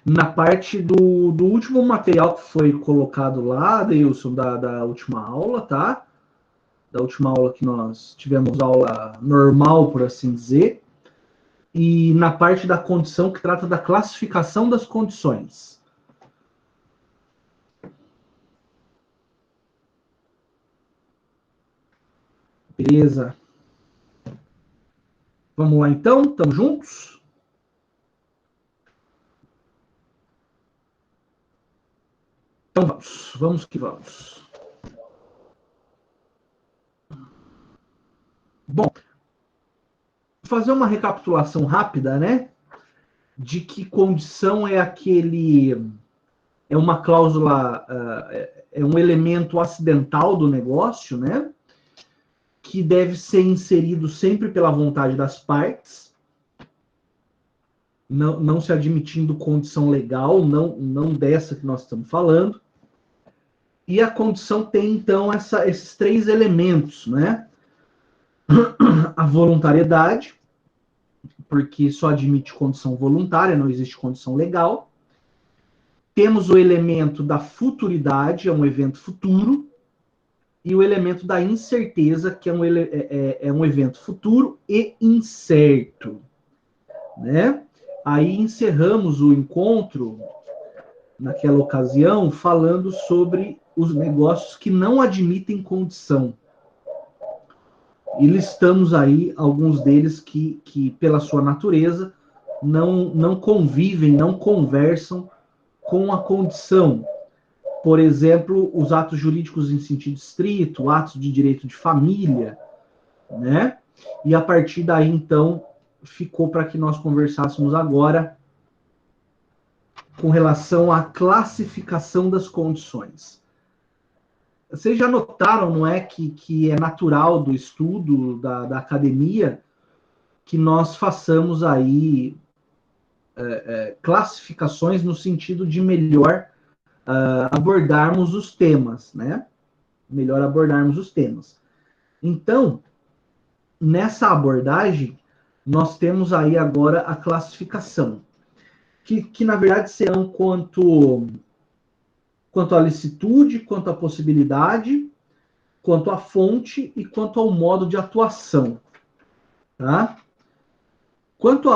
Na parte do último material que foi colocado lá, Deilson, da última aula, tá? Da última aula que nós tivemos aula normal, por assim dizer, e na parte da condição que trata da classificação das condições. Beleza? Vamos lá então? Estamos juntos? Então vamos que vamos. Bom, fazer uma recapitulação rápida, né? De que condição é é uma cláusula, é um elemento acidental do negócio, né? Que deve ser inserido sempre pela vontade das partes, não se admitindo condição legal, não dessa que nós estamos falando. E a condição tem, então, esses três elementos, né? A voluntariedade, porque só admite condição voluntária, não existe condição legal. Temos o elemento da futuridade, é um evento futuro, e o elemento da incerteza, que é um evento futuro e incerto, né? Aí encerramos o encontro, naquela ocasião, falando sobre os negócios que não admitem condição. E listamos aí alguns deles que pela sua natureza, não convivem, não conversam com a condição. Por exemplo, os atos jurídicos em sentido estrito, atos de direito de família, né? E a partir daí, então, ficou para que nós conversássemos agora com relação à classificação das condições. Vocês já notaram, não é, que é natural do estudo da academia que nós façamos aí classificações no sentido de melhor abordarmos os temas, né? Melhor abordarmos os temas. Então, nessa abordagem, nós temos aí agora a classificação, que na verdade serão quanto à licitude, quanto à possibilidade, quanto à fonte e quanto ao modo de atuação. Tá? Quanto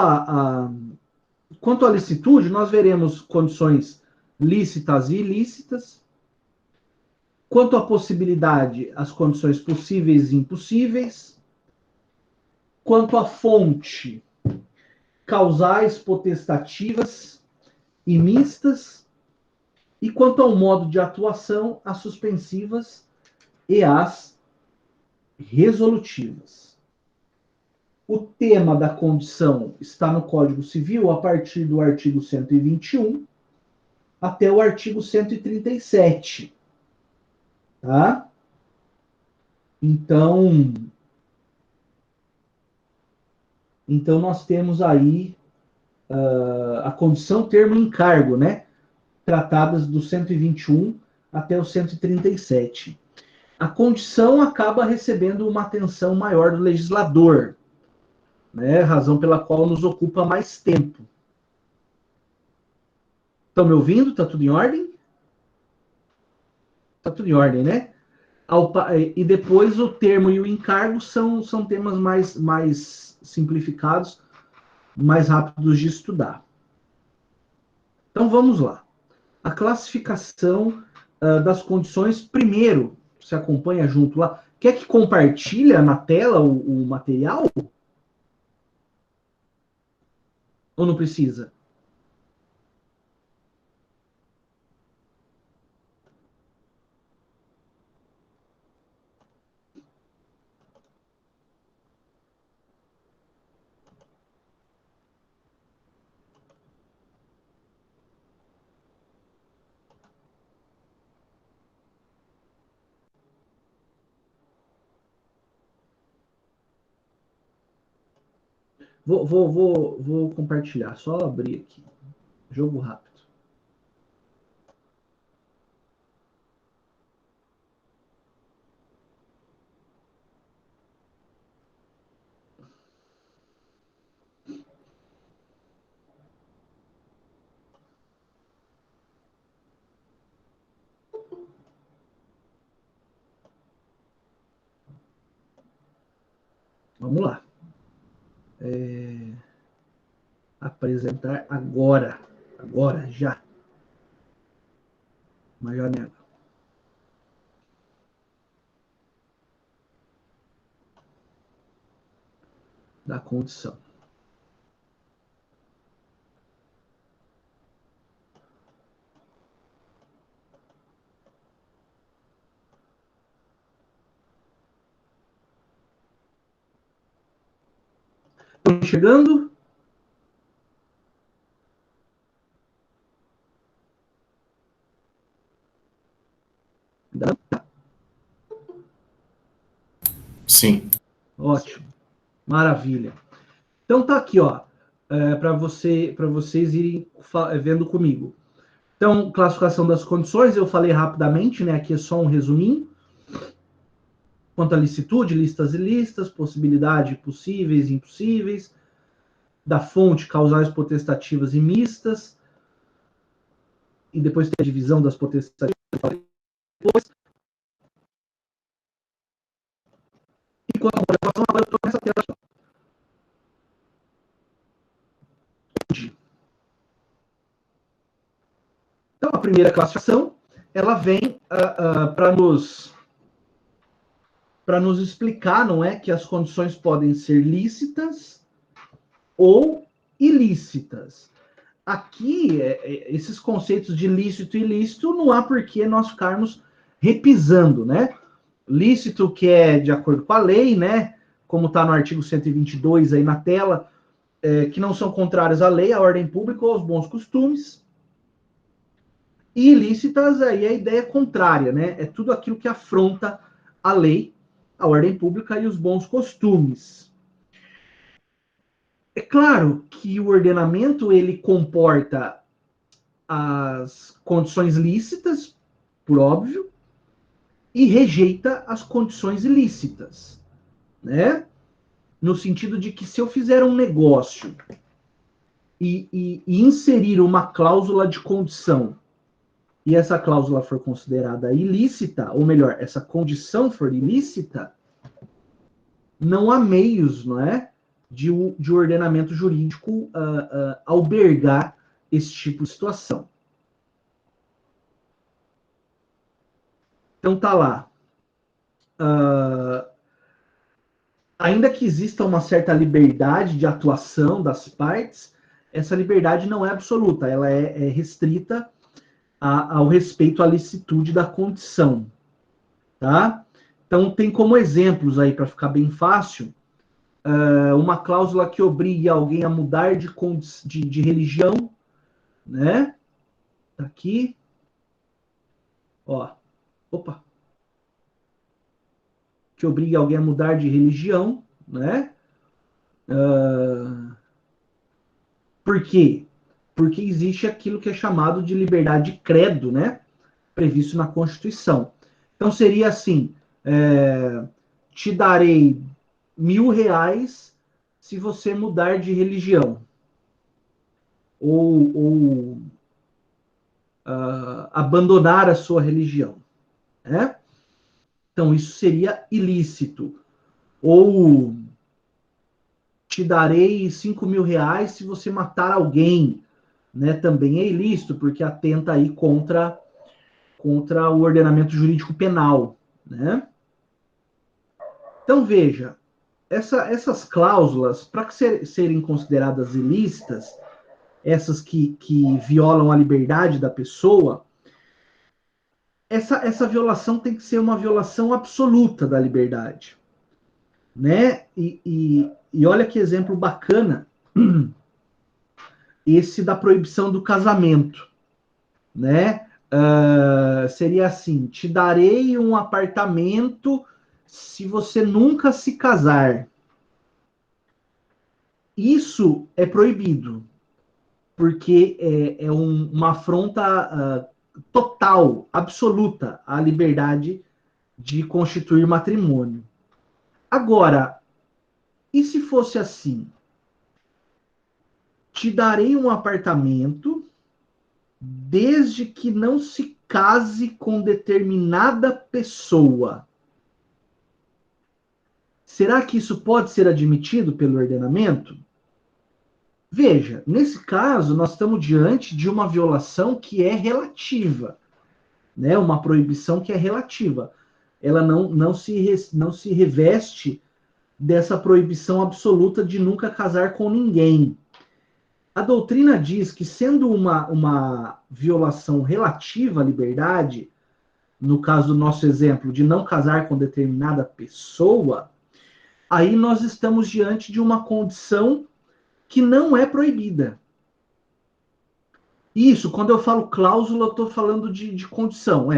quanto à licitude, nós veremos condições lícitas e ilícitas. Quanto à possibilidade, as condições possíveis e impossíveis. Quanto à fonte, causais, potestativas e mistas. E quanto ao modo de atuação, as suspensivas e as resolutivas. O tema da condição está no Código Civil a partir do artigo 121 até o artigo 137. Tá? Então nós temos aí a condição, termo e encargo, né? Tratadas do 121 até o 137. A condição acaba recebendo uma atenção maior do legislador, né? Razão pela qual nos ocupa mais tempo. Estão me ouvindo? Está tudo em ordem? Está tudo em ordem, né? E depois o termo e o encargo são temas mais simplificados, mais rápidos de estudar. Então vamos lá. A classificação das condições, primeiro, se acompanha junto lá. Quer que compartilha na tela o material? Ou não precisa? Vou compartilhar, só abrir aqui. Jogo rápido. Vamos lá. Apresentar agora. Agora, já. Uma janela. Da condição. Estão chegando? Sim. Ótimo. Maravilha. Então tá aqui, ó, para vocês irem vendo comigo. Então, classificação das condições, eu falei rapidamente, né? Aqui é só um resuminho. Quanto à licitude, listas e listas, possibilidade, possíveis e impossíveis, da fonte, causais potestativas e mistas, e depois tem a divisão das potestativas. E quanto à motivação, agora eu estou nessa tela aqui. Então, a primeira classificação, ela vem para nos explicar, não é, que as condições podem ser lícitas ou ilícitas. Aqui, esses conceitos de lícito e ilícito, não há por que nós ficarmos repisando, né? Lícito que é de acordo com a lei, né? Como está no artigo 122 aí na tela, que não são contrários à lei, à ordem pública ou aos bons costumes. E ilícitas, aí a ideia contrária, né? É tudo aquilo que afronta a lei, a ordem pública e os bons costumes. É claro que o ordenamento, ele comporta as condições lícitas, por óbvio, e rejeita as condições ilícitas, né? No sentido de que se eu fizer um negócio e inserir uma cláusula de condição e essa cláusula for considerada ilícita, ou melhor, essa condição for ilícita, não há meios, não é, de ordenamento jurídico albergar esse tipo de situação. Então tá lá. Ainda que exista uma certa liberdade de atuação das partes, essa liberdade não é absoluta, ela é restrita ao respeito à licitude da condição, tá? Então tem como exemplos aí para ficar bem fácil, uma cláusula que obrigue alguém a mudar de religião, né? Tá aqui, ó, opa, que obrigue alguém a mudar de religião, né? Por quê? Porque existe aquilo que é chamado de liberdade de credo, né? Previsto na Constituição. Então seria assim: te darei R$ 1.000 se você mudar de religião. Ou abandonar a sua religião. Né? Então isso seria ilícito. Ou te darei R$ 5.000 se você matar alguém. Né? Também é ilícito, porque atenta aí contra o ordenamento jurídico penal. Né? Então, veja, essas cláusulas, para serem consideradas ilícitas, essas que violam a liberdade da pessoa, essa violação tem que ser uma violação absoluta da liberdade. Né? E olha que exemplo bacana esse da proibição do casamento. Né? Seria assim: te darei um apartamento se você nunca se casar. Isso é proibido, porque é uma afronta total, absoluta à liberdade de constituir matrimônio. Agora, e se fosse assim? Te darei um apartamento desde que não se case com determinada pessoa. Será que isso pode ser admitido pelo ordenamento? Veja, nesse caso, nós estamos diante de uma violação que é relativa, né? Uma proibição que é relativa. Ela não se reveste dessa proibição absoluta de nunca casar com ninguém. A doutrina diz que, sendo uma violação relativa à liberdade, no caso do nosso exemplo, de não casar com determinada pessoa, aí nós estamos diante de uma condição que não é proibida. Isso, quando eu falo cláusula, eu estou falando de condição,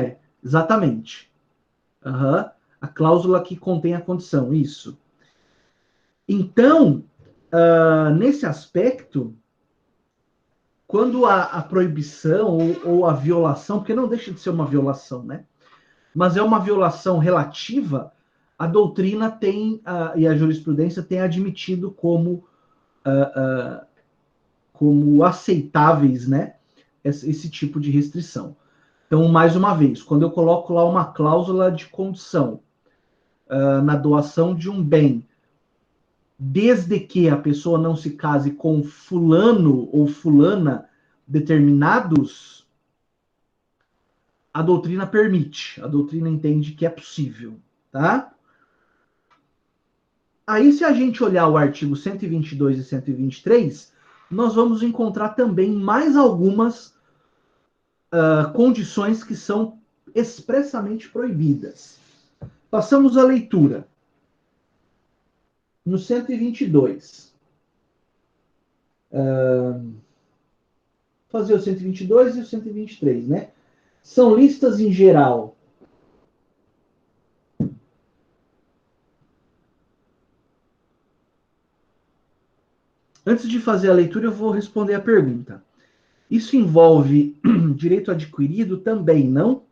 exatamente. Uhum. A cláusula que contém a condição, isso. Então, nesse aspecto, quando a proibição ou a violação, porque não deixa de ser uma violação, né? Mas é uma violação relativa, a doutrina tem, e a jurisprudência tem admitido como aceitáveis, né? Esse tipo de restrição. Então, mais uma vez, quando eu coloco lá uma cláusula de condição na doação de um bem, desde que a pessoa não se case com fulano ou fulana determinados, a doutrina permite, a doutrina entende que é possível, tá? Aí, se a gente olhar o artigo 122 e 123, nós vamos encontrar também mais algumas condições que são expressamente proibidas. Passamos à leitura. No 122. Fazer o 122 e o 123, né? São listas em geral. Antes de fazer a leitura, eu vou responder a pergunta. Isso envolve direito adquirido também, não?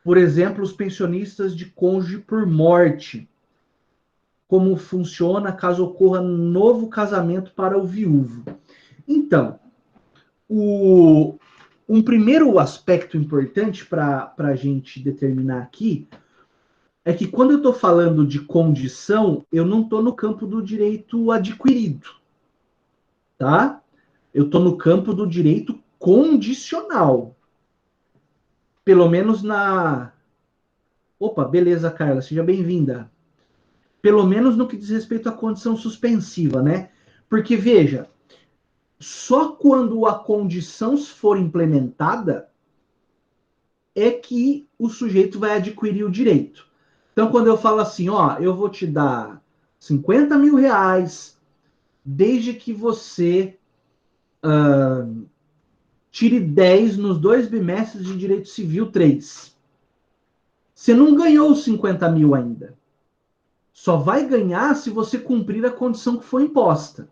Por exemplo, os pensionistas de cônjuge por morte. Como funciona caso ocorra novo casamento para o viúvo. Então, um primeiro aspecto importante para a gente determinar aqui é que quando eu estou falando de condição, eu não estou no campo do direito adquirido, tá? Eu estou no campo do direito condicional. Pelo menos na... Opa, beleza, Carla, seja bem-vinda. Pelo menos no que diz respeito à condição suspensiva, né? Porque, veja, só quando a condição for implementada é que o sujeito vai adquirir o direito. Então, quando eu falo assim, ó, eu vou te dar 50 mil reais, desde que você tire 10 nos 2 bimestres de direito civil 3. Você não ganhou os 50 mil ainda. Só vai ganhar se você cumprir a condição que foi imposta.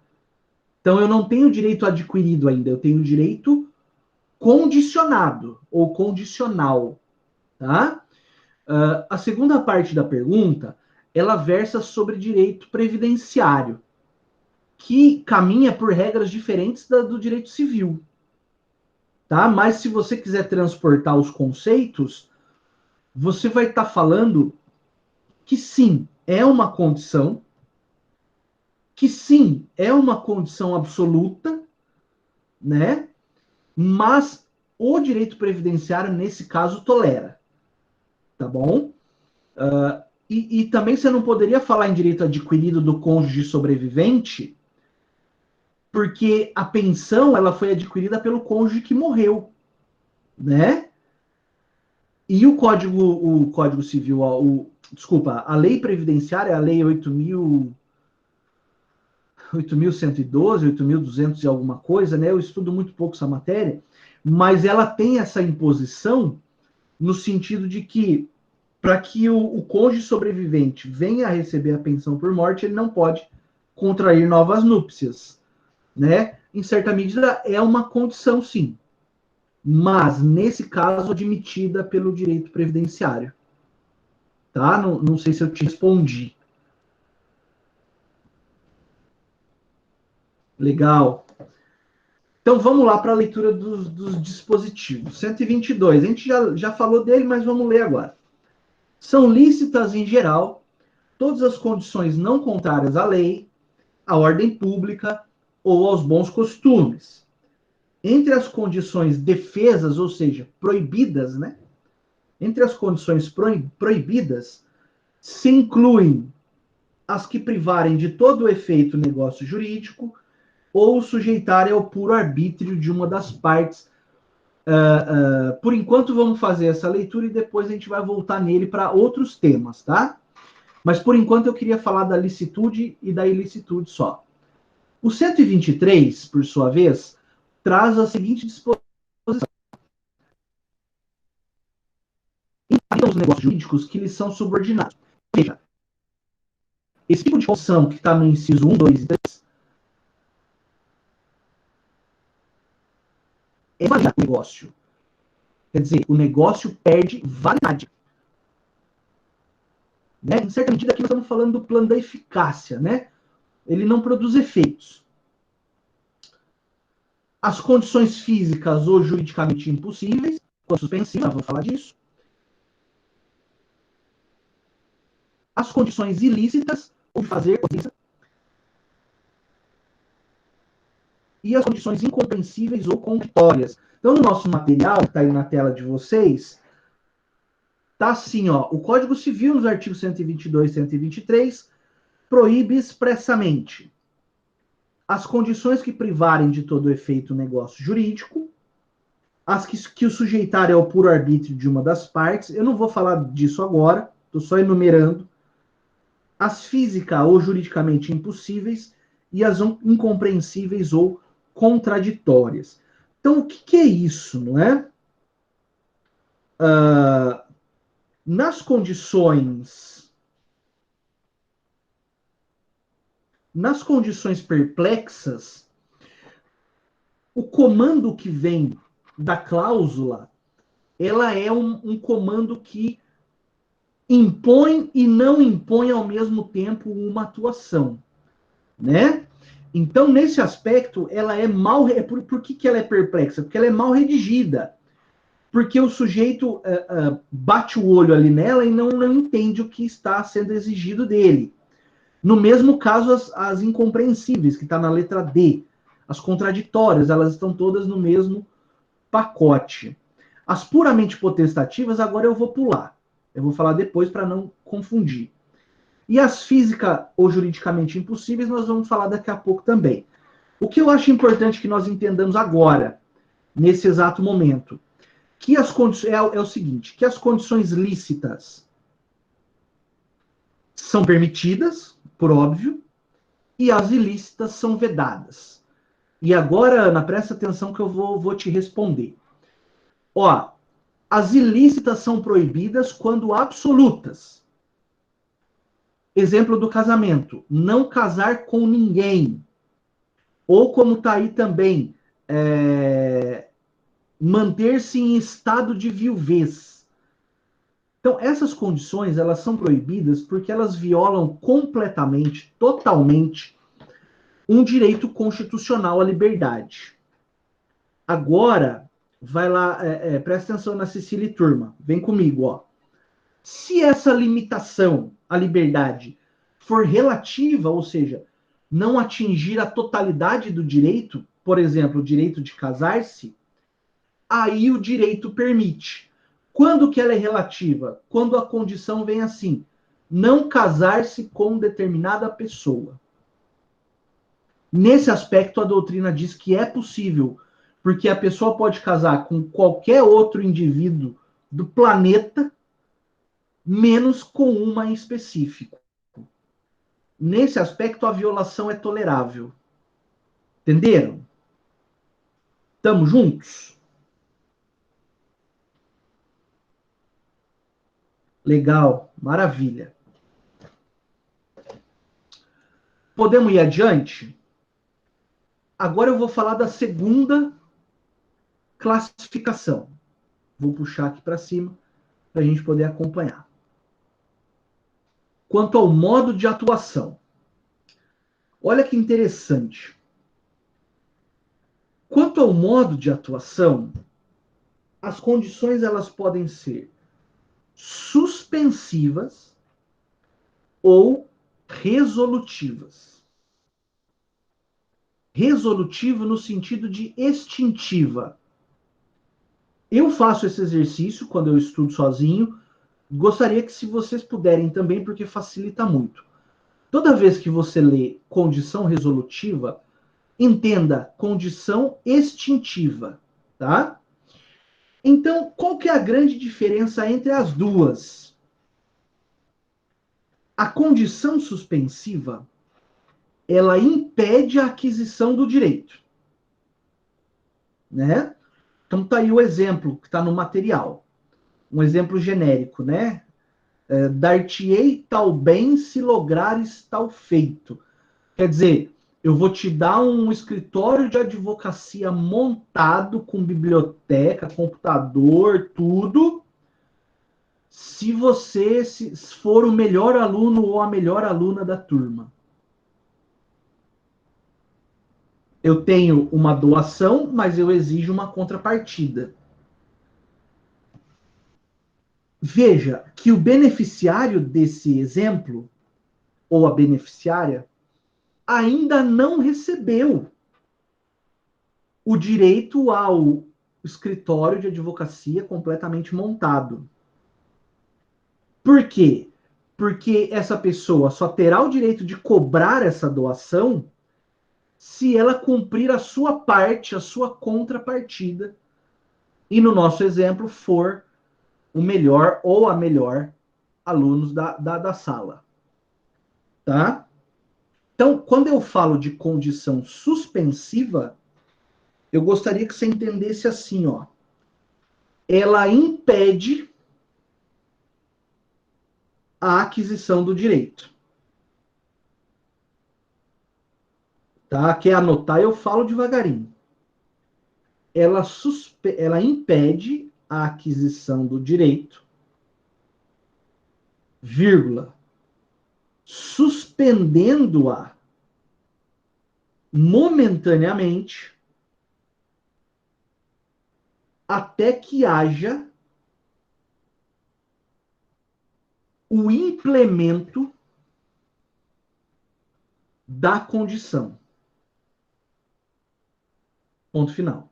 Então, eu não tenho direito adquirido ainda, eu tenho direito condicionado ou condicional, tá? A segunda parte da pergunta, ela versa sobre direito previdenciário, que caminha por regras diferentes do direito civil, tá? Mas se você quiser transportar os conceitos, você vai estar falando que sim, é uma condição, que sim, é uma condição absoluta, né? Mas o direito previdenciário, nesse caso, tolera, tá bom? E também você não poderia falar em direito adquirido do cônjuge sobrevivente, porque a pensão ela foi adquirida pelo cônjuge que morreu, né? E o Código Civil, desculpa, a lei previdenciária, a lei 8.112, 8.200 e alguma coisa, né? Eu estudo muito pouco essa matéria, mas ela tem essa imposição no sentido de que para que o cônjuge sobrevivente venha a receber a pensão por morte, ele não pode contrair novas núpcias, né? Em certa medida é uma condição, sim, mas nesse caso admitida pelo direito previdenciário, tá? Não sei se eu te respondi. Legal. Então vamos lá para a leitura dos dispositivos. 122, a gente já falou dele, mas vamos ler agora. São lícitas em geral todas as condições não contrárias à lei, à ordem pública ou aos bons costumes. Entre as condições defesas, ou seja, proibidas, né? Entre as condições proibidas, se incluem as que privarem de todo o efeito negócio jurídico ou sujeitarem ao puro arbítrio de uma das partes. Por enquanto, vamos fazer essa leitura e depois a gente vai voltar nele para outros temas, tá? Mas por enquanto eu queria falar da licitude e da ilicitude só. O 123, por sua vez, traz a seguinte disposição: os negócios jurídicos que lhes são subordinados. Veja, esse tipo de condição que está no inciso 1, 2 e 3 é validade do negócio. Quer dizer, o negócio perde validade. Né? Em certa medida, aqui nós estamos falando do plano da eficácia. Né? Ele não produz efeitos. As condições físicas ou juridicamente impossíveis, ou suspensivas, vou falar disso. As condições ilícitas, ou fazer coisa, e as condições incompreensíveis ou contraditórias. Então, no nosso material, que está aí na tela de vocês, tá assim, ó, o Código Civil, nos artigos 122 e 123, proíbe expressamente as condições que privarem de todo efeito negócio jurídico, as que o sujeitarem ao puro arbítrio de uma das partes. Eu não vou falar disso agora, estou só enumerando. As física ou juridicamente impossíveis e as incompreensíveis ou contraditórias. Então, o que é isso, não é? Nas condições perplexas, o comando que vem da cláusula, ela é um comando que impõe e não impõe ao mesmo tempo uma atuação, né? Então, nesse aspecto, ela é mal... Por que ela é perplexa? Porque ela é mal redigida. Porque o sujeito bate o olho ali nela e não entende o que está sendo exigido dele. No mesmo caso, as incompreensíveis, que está na letra D. As contraditórias, elas estão todas no mesmo pacote. As puramente potestativas, agora eu vou pular. Eu vou falar depois para não confundir. E as física ou juridicamente impossíveis, nós vamos falar daqui a pouco também. O que eu acho importante que nós entendamos agora, nesse exato momento, que as condições é o seguinte, que as condições lícitas são permitidas, por óbvio, e as ilícitas são vedadas. E agora, Ana, presta atenção que eu vou te responder. Ó, as ilícitas são proibidas quando absolutas. Exemplo do casamento, não casar com ninguém. Ou como está aí também, manter-se em estado de viuvez. Então, essas condições, elas são proibidas porque elas violam completamente, totalmente, um direito constitucional à liberdade. Agora, vai lá, presta atenção na Cecília e turma, vem comigo, ó. Se essa limitação à liberdade for relativa, ou seja, não atingir a totalidade do direito, por exemplo, o direito de casar-se, aí o direito permite. Quando que ela é relativa? Quando a condição vem assim, não casar-se com determinada pessoa. Nesse aspecto, a doutrina diz que é possível, porque a pessoa pode casar com qualquer outro indivíduo do planeta, menos com uma em específico. Nesse aspecto, a violação é tolerável. Entenderam? Estamos juntos? Legal, maravilha. Podemos ir adiante? Agora eu vou falar da segunda classificação. Vou puxar aqui para cima para a gente poder acompanhar. Quanto ao modo de atuação. Olha que interessante. Quanto ao modo de atuação, as condições elas podem ser suspensivas ou resolutivas. Resolutivo no sentido de extintiva. Eu faço esse exercício quando eu estudo sozinho. Gostaria que se vocês puderem também, porque facilita muito. Toda vez que você lê condição resolutiva, entenda condição extintiva, tá? Então, qual que é a grande diferença entre as duas? A condição suspensiva, ela impede a aquisição do direito, né? Então tá aí o exemplo que está no material. Um exemplo genérico, né? Dar-te-ei tal bem se lograres tal feito. Quer dizer, eu vou te dar um escritório de advocacia montado com biblioteca, computador, tudo, se você for o melhor aluno ou a melhor aluna da turma. Eu tenho uma doação, mas eu exijo uma contrapartida. Veja que o beneficiário desse exemplo, ou a beneficiária, ainda não recebeu o direito ao escritório de advocacia completamente montado. Por quê? Porque essa pessoa só terá o direito de cobrar essa doação se ela cumprir a sua parte, a sua contrapartida, e no nosso exemplo for o melhor ou a melhor alunos da sala. Tá? Então, quando eu falo de condição suspensiva, eu gostaria que você entendesse assim, ó. Ela impede a aquisição do direito. Tá? Quer anotar? Eu falo devagarinho. Ela impede a aquisição do direito, vírgula, suspendendo-a momentaneamente até que haja o implemento da condição. Ponto final.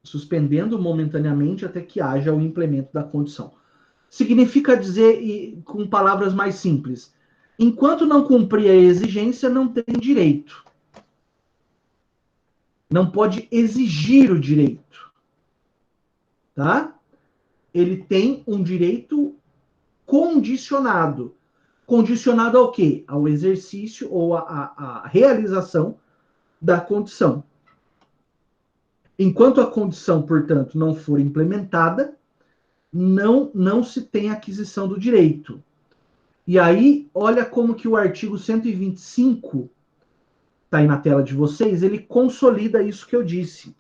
Suspendendo momentaneamente até que haja o implemento da condição. Significa dizer, com palavras mais simples, enquanto não cumprir a exigência, não tem direito. Não pode exigir o direito. Tá? Ele tem um direito condicionado. Condicionado ao quê? Ao exercício ou à realização da condição. Enquanto a condição, portanto, não for implementada, não se tem aquisição do direito. E aí, olha como que o artigo 125, está aí na tela de vocês, ele consolida isso que eu disse.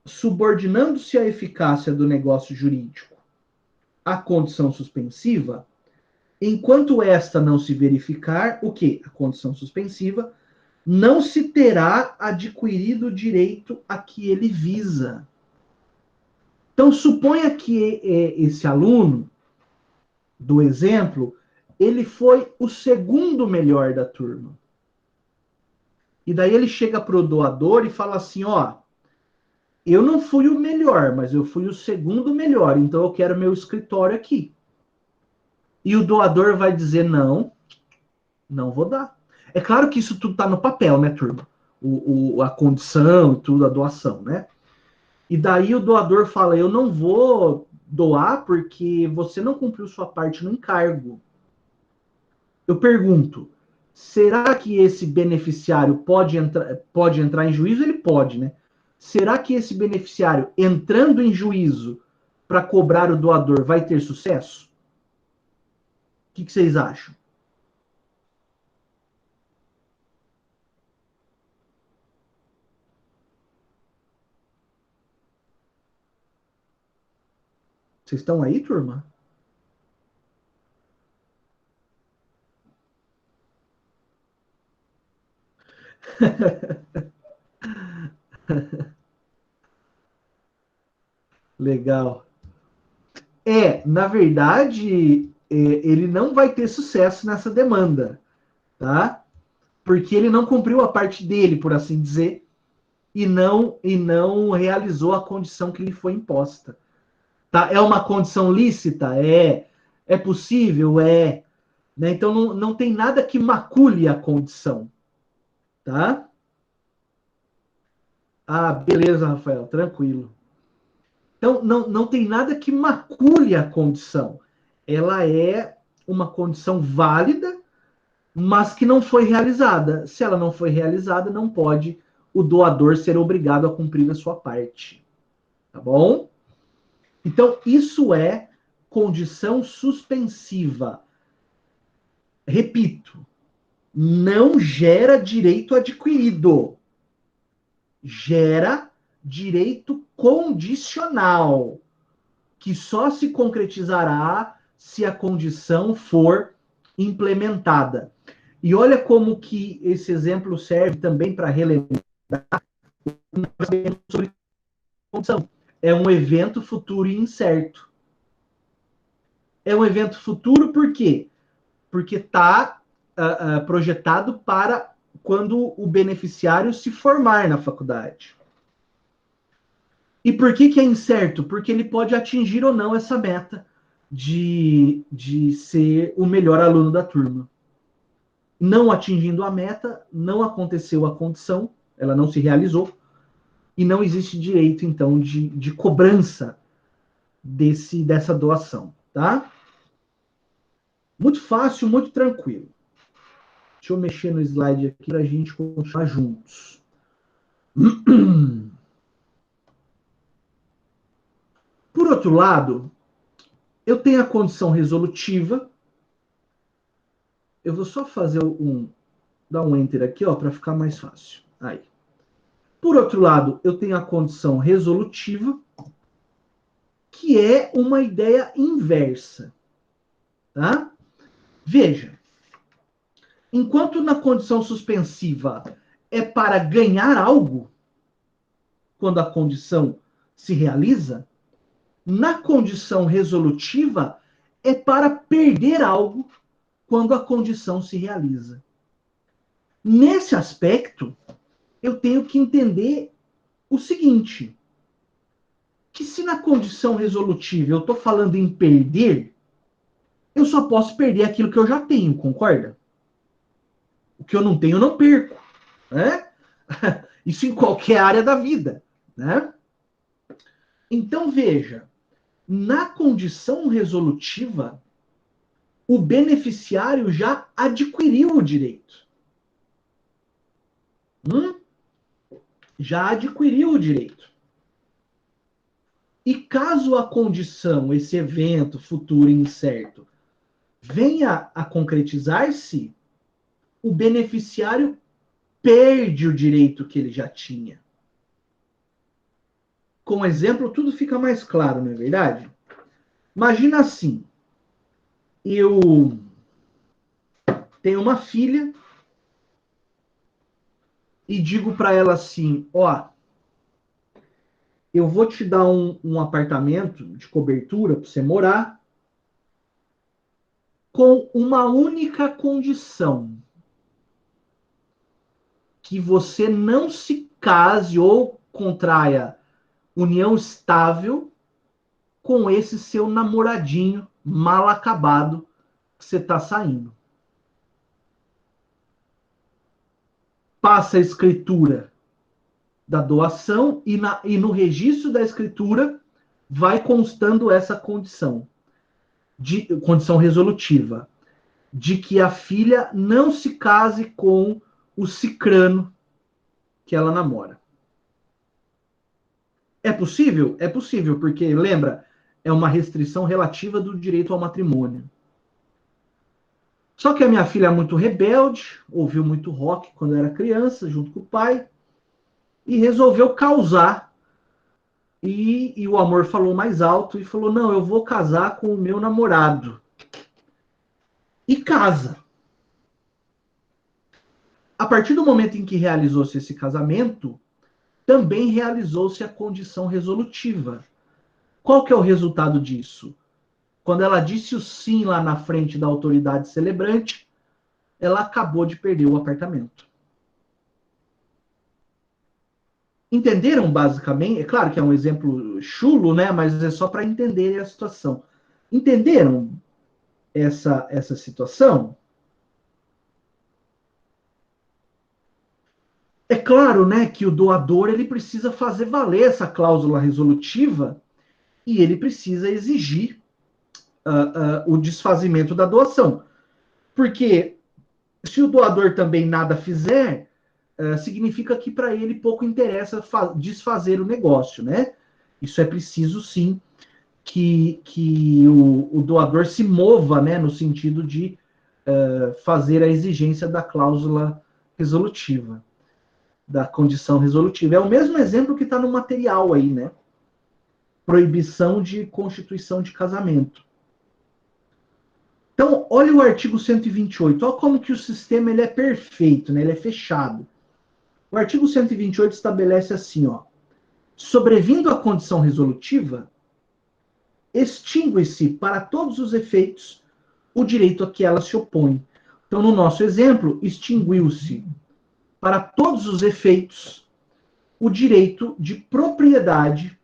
Subordinando-se a eficácia do negócio jurídico à condição suspensiva, enquanto esta não se verificar, o que? A condição suspensiva, não se terá adquirido o direito a que ele visa. Então, suponha que esse aluno do exemplo, ele foi o segundo melhor da turma. E daí ele chega para o doador e fala assim, ó, eu não fui o melhor, mas eu fui o segundo melhor, então eu quero meu escritório aqui. E o doador vai dizer, não, não vou dar. É claro que isso tudo está no papel, né, turma? A condição, tudo, a doação, né? E daí o doador fala, eu não vou doar porque você não cumpriu sua parte no encargo. Eu pergunto, será que esse beneficiário pode entrar em juízo? Ele pode, né? Será que esse beneficiário, entrando em juízo para cobrar o doador, vai ter sucesso? O que vocês acham? Vocês estão aí, turma? Legal. Na verdade, ele não vai ter sucesso nessa demanda, tá? Porque ele não cumpriu a parte dele, por assim dizer, e não realizou a condição que lhe foi imposta. Tá? É uma condição lícita? É possível? Né? Então não tem nada que macule a condição. Tá? Ah, beleza, Rafael, tranquilo. Então não tem nada que macule a condição. Ela é uma condição válida, mas que não foi realizada. Se ela não foi realizada, não pode o doador ser obrigado a cumprir a sua parte. Tá bom? Então, isso é condição suspensiva. Repito, não gera direito adquirido. Gera direito condicional, que só se concretizará se a condição for implementada. E olha como que esse exemplo serve também para relembrar sobre condição. É um evento futuro e incerto. É um evento futuro por quê? Porque está projetado para quando o beneficiário se formar na faculdade. E por que é incerto? Porque ele pode atingir ou não essa meta de ser o melhor aluno da turma. Não atingindo a meta, não aconteceu a condição, ela não se realizou, e não existe direito, então, de cobrança dessa doação, tá? Muito fácil, muito tranquilo. Deixa eu mexer no slide aqui para a gente continuar juntos. Por outro lado, eu tenho a condição resolutiva. Eu vou só fazer dar um enter aqui, ó, para ficar mais fácil. Aí. Por outro lado, eu tenho a condição resolutiva, que é uma ideia inversa, tá? Veja, enquanto na condição suspensiva é para ganhar algo, quando a condição se realiza, na condição resolutiva é para perder algo quando a condição se realiza. Nesse aspecto, eu tenho que entender o seguinte, que se na condição resolutiva eu estou falando em perder, eu só posso perder aquilo que eu já tenho, concorda? O que eu não tenho, eu não perco. Né? Isso em qualquer área da vida. Né? Então, veja, na condição resolutiva, o beneficiário já adquiriu o direito. Já adquiriu o direito. E caso a condição, esse evento futuro incerto, venha a concretizar-se, o beneficiário perde o direito que ele já tinha. Com exemplo, tudo fica mais claro, não é verdade? Imagina assim, eu tenho uma filha e digo para ela assim, ó, eu vou te dar um apartamento de cobertura para você morar com uma única condição, que você não se case ou contraia união estável com esse seu namoradinho mal acabado que você está saindo. Passa a escritura da doação e no registro da escritura vai constando essa condição, condição resolutiva, de que a filha não se case com o cicrano que ela namora. É possível? É possível, porque, lembra, é uma restrição relativa do direito ao matrimônio. Só que a minha filha é muito rebelde, ouviu muito rock quando era criança, junto com o pai, e resolveu causar. E o amor falou mais alto e falou: não, eu vou casar com o meu namorado. E casa. A partir do momento em que realizou-se esse casamento, também realizou-se a condição resolutiva. Qual que é o resultado disso? Quando ela disse o sim lá na frente da autoridade celebrante, ela acabou de perder o apartamento. Entenderam basicamente? É claro que é um exemplo chulo, né? Mas é só para entenderem a situação. Entenderam essa situação? É claro, né, que o doador ele precisa fazer valer essa cláusula resolutiva e ele precisa exigir o desfazimento da doação. Porque se o doador também nada fizer, significa que para ele pouco interessa desfazer o negócio, né? Isso é preciso sim que o doador se mova, né, no sentido de fazer a exigência da cláusula resolutiva, da condição resolutiva. É o mesmo exemplo que está no material aí, né? Proibição de constituição de casamento. Então, olha o artigo 128, olha como que o sistema ele é perfeito, né? Ele é fechado. O artigo 128 estabelece assim, ó, sobrevindo a condição resolutiva, extingue-se para todos os efeitos o direito a que ela se opõe. Então, no nosso exemplo, extinguiu-se para todos os efeitos o direito de propriedade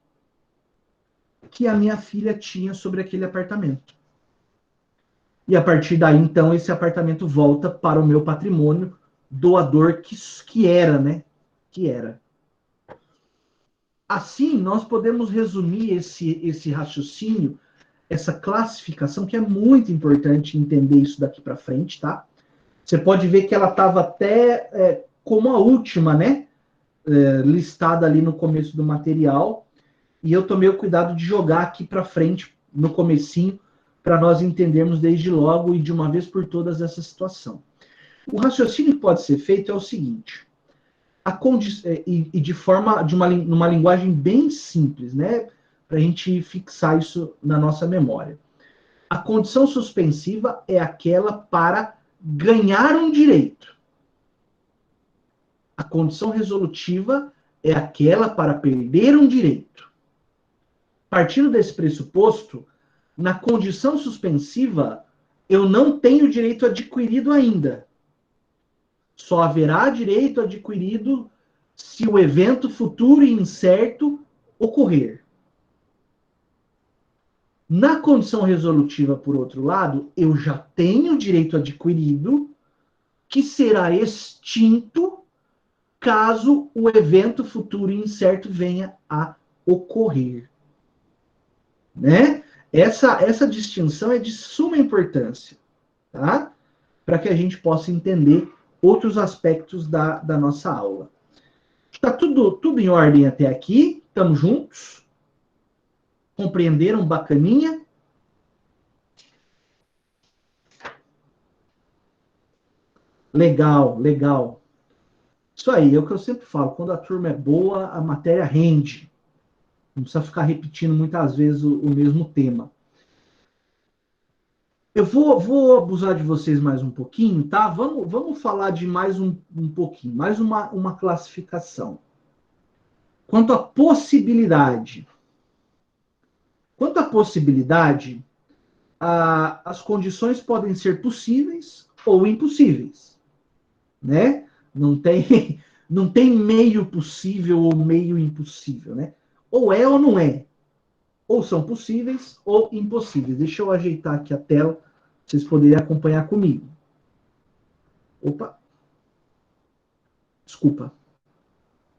que a minha filha tinha sobre aquele apartamento. E a partir daí, então, esse apartamento volta para o meu patrimônio doador que era, né? Que era. Assim, nós podemos resumir esse raciocínio, essa classificação, que é muito importante entender isso daqui para frente, tá? Você pode ver que ela estava até como a última, né? Listada ali no começo do material. E eu tomei o cuidado de jogar aqui para frente, no comecinho, para nós entendermos desde logo e de uma vez por todas essa situação. O raciocínio que pode ser feito é o seguinte, e numa linguagem bem simples, né? Para a gente fixar isso na nossa memória. A condição suspensiva é aquela para ganhar um direito. A condição resolutiva é aquela para perder um direito. Partindo desse pressuposto, na condição suspensiva, eu não tenho direito adquirido ainda. Só haverá direito adquirido se o evento futuro e incerto ocorrer. Na condição resolutiva, por outro lado, eu já tenho direito adquirido que será extinto caso o evento futuro e incerto venha a ocorrer. Né? Essa distinção é de suma importância, tá? Para que a gente possa entender outros aspectos da nossa aula. Está tudo em ordem até aqui? Estamos juntos? Compreenderam bacaninha? Legal, legal. Isso aí, é o que eu sempre falo. Quando a turma é boa, a matéria rende. Não precisa ficar repetindo muitas vezes o mesmo tema. Eu vou abusar de vocês mais um pouquinho, tá? Vamos falar de mais um pouquinho, mais uma classificação. Quanto à possibilidade. Quanto à possibilidade, as condições podem ser possíveis ou impossíveis, né? Não tem meio possível ou meio impossível, né? Ou é ou não é. Ou são possíveis ou impossíveis. Deixa eu ajeitar aqui a tela, para vocês poderem acompanhar comigo. Opa, desculpa.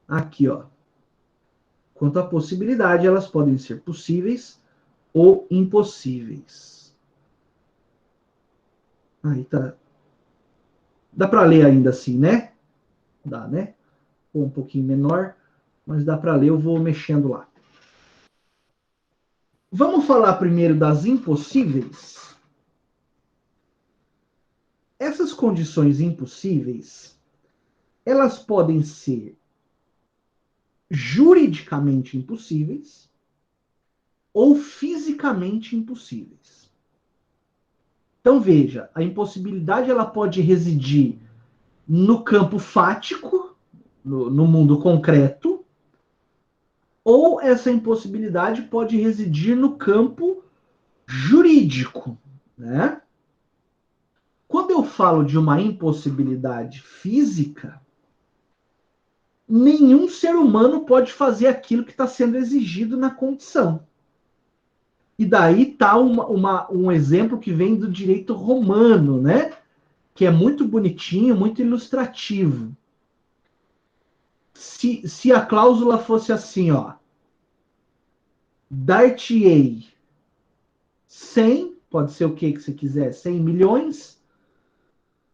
Aqui, ó. Quanto à possibilidade, elas podem ser possíveis ou impossíveis. Aí tá. Dá para ler ainda assim, né? Dá, né? Ou um pouquinho menor, mas dá para ler, eu vou mexendo lá. Vamos falar primeiro das impossíveis? Essas condições impossíveis, elas podem ser juridicamente impossíveis ou fisicamente impossíveis. Então veja, a impossibilidade ela pode residir no campo fático, no mundo concreto, ou essa impossibilidade pode residir no campo jurídico, né? Quando eu falo de uma impossibilidade física, nenhum ser humano pode fazer aquilo que está sendo exigido na condição. E daí está um exemplo que vem do direito romano, né? Que é muito bonitinho, muito ilustrativo. Se a cláusula fosse assim, ó, dar-te-ei 100, pode ser o que você quiser, 100 milhões,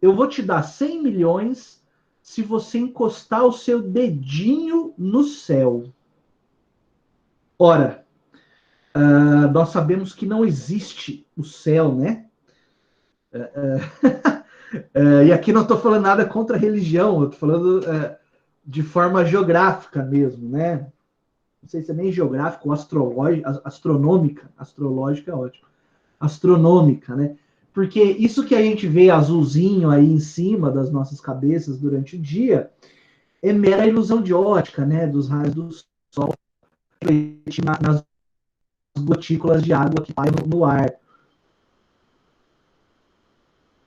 eu vou te dar 100 milhões se você encostar o seu dedinho no céu. Ora, nós sabemos que não existe o céu, né? E aqui não estou falando nada contra a religião, eu estou falando de forma geográfica mesmo, né? Não sei se é nem geográfico ou astronômica. Astrológica é ótimo. Astronômica, né? Porque isso que a gente vê azulzinho aí em cima das nossas cabeças durante o dia é mera ilusão de ótica, né? Dos raios do sol nas gotículas de água que caem no ar.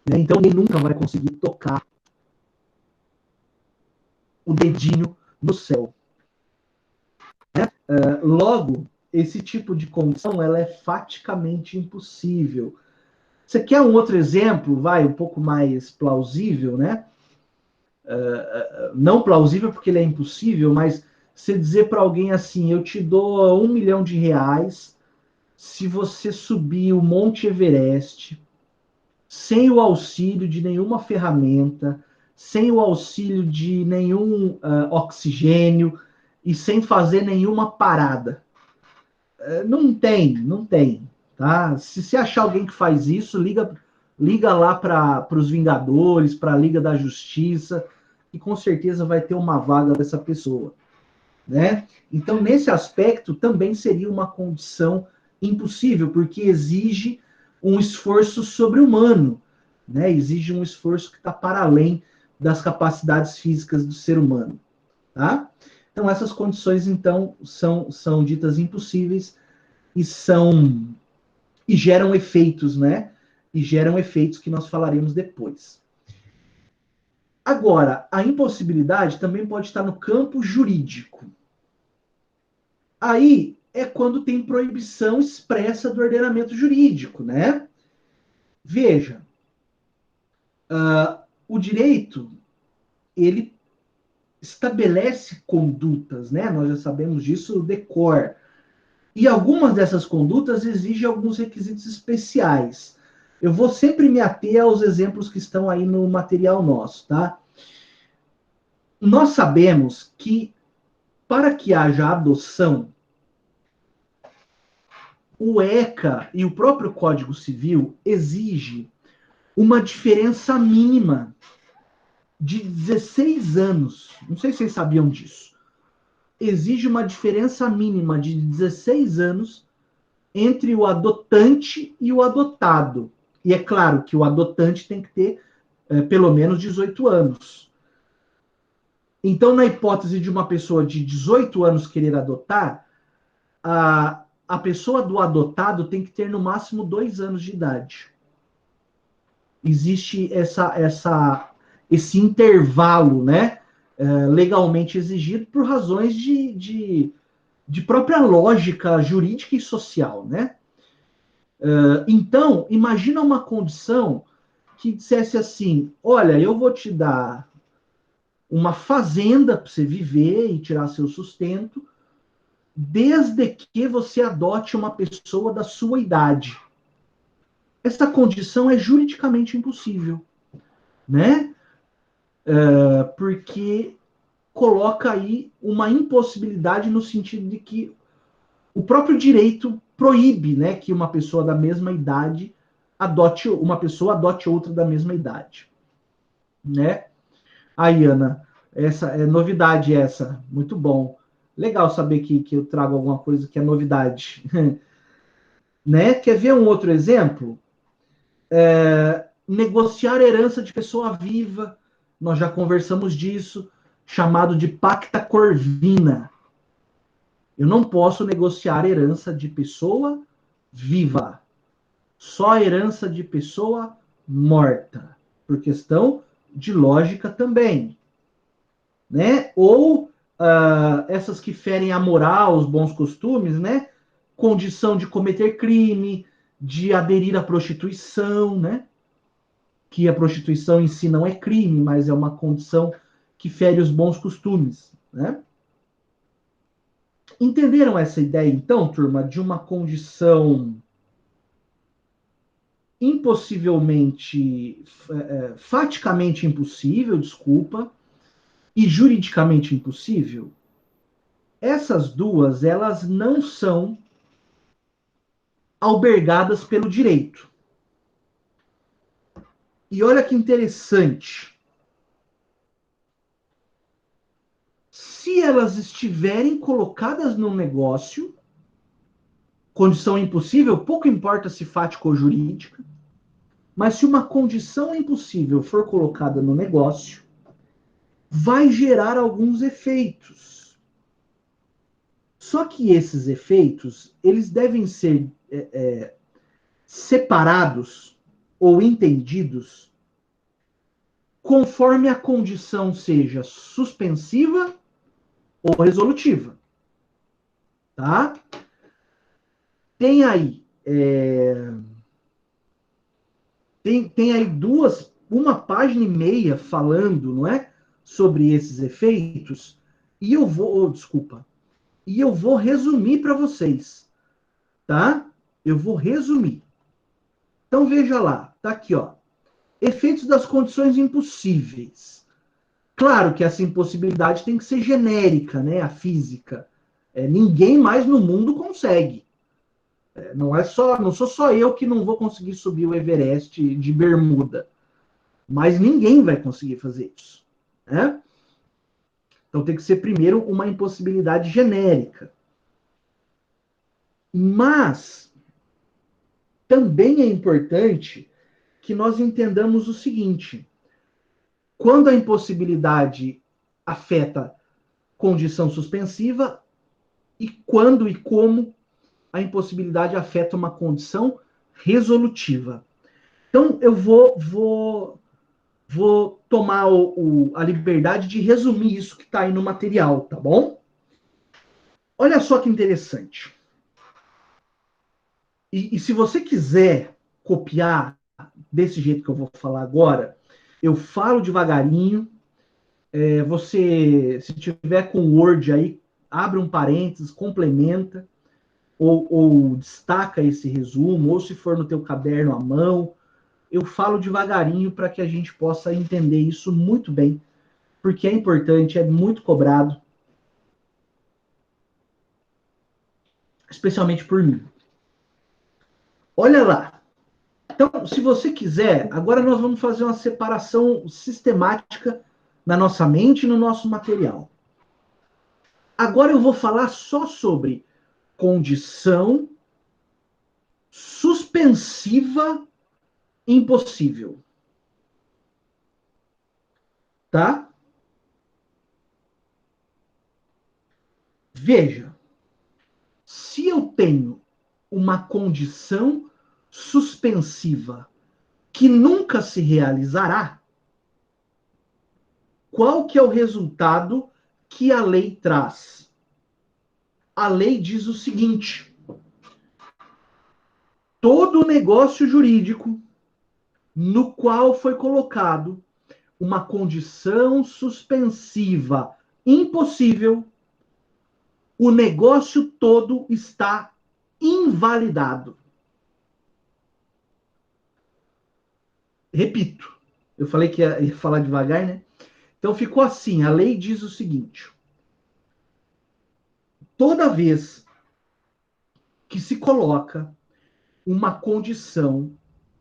Né? Então, ninguém nunca vai conseguir tocar o dedinho no céu. Né? Logo, esse tipo de condição ela é faticamente impossível. Você quer um outro exemplo, vai, um pouco mais plausível, né? Não plausível porque ele é impossível, mas você dizer para alguém assim, eu te dou R$1 milhão se você subir o Monte Everest sem o auxílio de nenhuma ferramenta, sem o auxílio de nenhum oxigênio e sem fazer nenhuma parada. Não tem, tá? Se você achar alguém que faz isso, liga lá para os Vingadores, para a Liga da Justiça, e com certeza vai ter uma vaga dessa pessoa, né? Então, nesse aspecto, também seria uma condição impossível, porque exige um esforço sobre-humano, né? Exige um esforço que está para além das capacidades físicas do ser humano, tá? Então, essas condições, então, são ditas impossíveis e geram efeitos, né? E geram efeitos que nós falaremos depois. Agora, a impossibilidade também pode estar no campo jurídico. Aí é quando tem proibição expressa do ordenamento jurídico, né? Veja, o direito, ele estabelece condutas, né? Nós já sabemos disso de cor. E algumas dessas condutas exigem alguns requisitos especiais. Eu vou sempre me ater aos exemplos que estão aí no material nosso, tá? Nós sabemos que para que haja adoção, o ECA e o próprio Código Civil exige uma diferença mínima de 16 anos. Não sei se vocês sabiam disso. Exige uma diferença mínima de 16 anos entre o adotante e o adotado. E é claro que o adotante tem que ter pelo menos 18 anos. Então, na hipótese de uma pessoa de 18 anos querer adotar, a pessoa do adotado tem que ter no máximo 2 anos de idade. Existe esse intervalo, né, legalmente exigido por razões de própria lógica jurídica e social, né? Então, imagina uma condição que dissesse assim, olha, eu vou te dar uma fazenda para você viver e tirar seu sustento, desde que você adote uma pessoa da sua idade. Essa condição é juridicamente impossível, né? Porque coloca aí uma impossibilidade no sentido de que o próprio direito proíbe, né, que uma pessoa da mesma idade adote outra da mesma idade, né? Aí, Ana, essa é novidade essa, muito bom. Legal saber que eu trago alguma coisa que é novidade, né? Quer ver um outro exemplo? Negociar herança de pessoa viva, nós já conversamos disso, chamado de pacta corvina. Eu não posso negociar herança de pessoa viva. Só herança de pessoa morta, por questão de lógica também, né? Ou essas que ferem a moral, os bons costumes, né? Condição de cometer crime, de aderir à prostituição, né? Que a prostituição em si não é crime, mas é uma condição que fere os bons costumes, né? Entenderam essa ideia, então, turma, de uma condição impossivelmente, faticamente impossível, desculpa, e juridicamente impossível? Essas duas, elas não são albergadas pelo direito. E olha que interessante. Se elas estiverem colocadas no negócio, condição impossível, pouco importa se fática ou jurídica, mas se uma condição impossível for colocada no negócio, vai gerar alguns efeitos. Só que esses efeitos, eles devem ser separados ou entendidos conforme a condição seja suspensiva ou resolutiva, tá? Tem aí tem aí uma página e meia falando, não é, sobre esses efeitos, e eu vou, desculpa, e eu vou resumir para vocês, tá? Eu vou resumir. Então veja lá, tá aqui, ó. Efeitos das condições impossíveis. Claro que essa impossibilidade tem que ser genérica, né? A física. Ninguém mais no mundo consegue. Não sou só eu que não vou conseguir subir o Everest de bermuda. Mas ninguém vai conseguir fazer isso, né? Então tem que ser primeiro uma impossibilidade genérica. Mas também é importante que nós entendamos o seguinte: quando a impossibilidade afeta condição suspensiva e quando e como a impossibilidade afeta uma condição resolutiva. Então eu vou tomar a liberdade de resumir isso que está aí no material, tá bom? Olha só que interessante. E se você quiser copiar desse jeito que eu vou falar agora, eu falo devagarinho. Você, se tiver com Word aí, abre um parênteses, complementa, ou destaca esse resumo, ou se for no teu caderno à mão, eu falo devagarinho para que a gente possa entender isso muito bem, porque é importante, é muito cobrado, especialmente por mim. Olha lá. Então, se você quiser, agora nós vamos fazer uma separação sistemática na nossa mente e no nosso material. Agora eu vou falar só sobre condição suspensiva impossível. Tá? Veja, se eu tenho uma condição suspensiva que nunca se realizará, qual que é o resultado que a lei traz? A lei diz o seguinte: todo negócio jurídico no qual foi colocado uma condição suspensiva impossível, o negócio todo está invalidado. Repito, eu falei que ia falar devagar, né? Então ficou assim: a lei diz o seguinte: toda vez que se coloca uma condição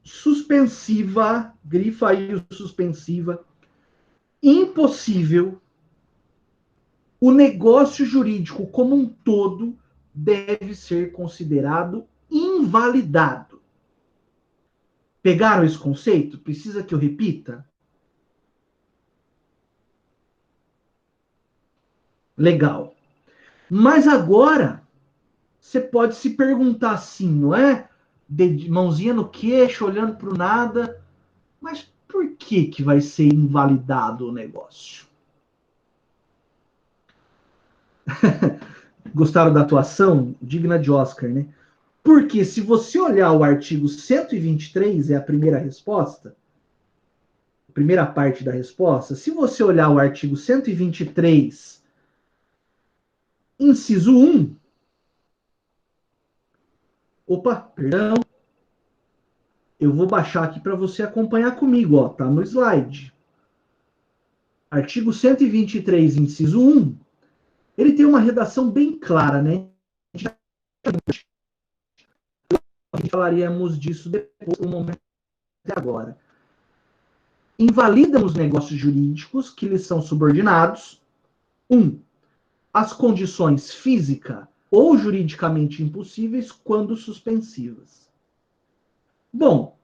suspensiva, grifa aí o suspensiva, impossível, o negócio jurídico como um todo deve ser considerado invalidado. Pegaram esse conceito? Precisa que eu repita? Legal. Mas agora, você pode se perguntar assim, não é? mãozinha no queixo, olhando para o nada. Mas por que vai ser invalidado o negócio? Gostaram da atuação? Digna de Oscar, né? Porque se você olhar o artigo 123, é a primeira resposta, a primeira parte da resposta, se você olhar o artigo 123, inciso 1, opa, perdão, eu vou baixar aqui para você acompanhar comigo, ó, tá no slide. Artigo 123, inciso 1, ele tem uma redação bem clara, né? Falaríamos disso depois, no momento de agora. Invalidam os negócios jurídicos que lhes são subordinados. 1. As condições física ou juridicamente impossíveis quando suspensivas. Bom,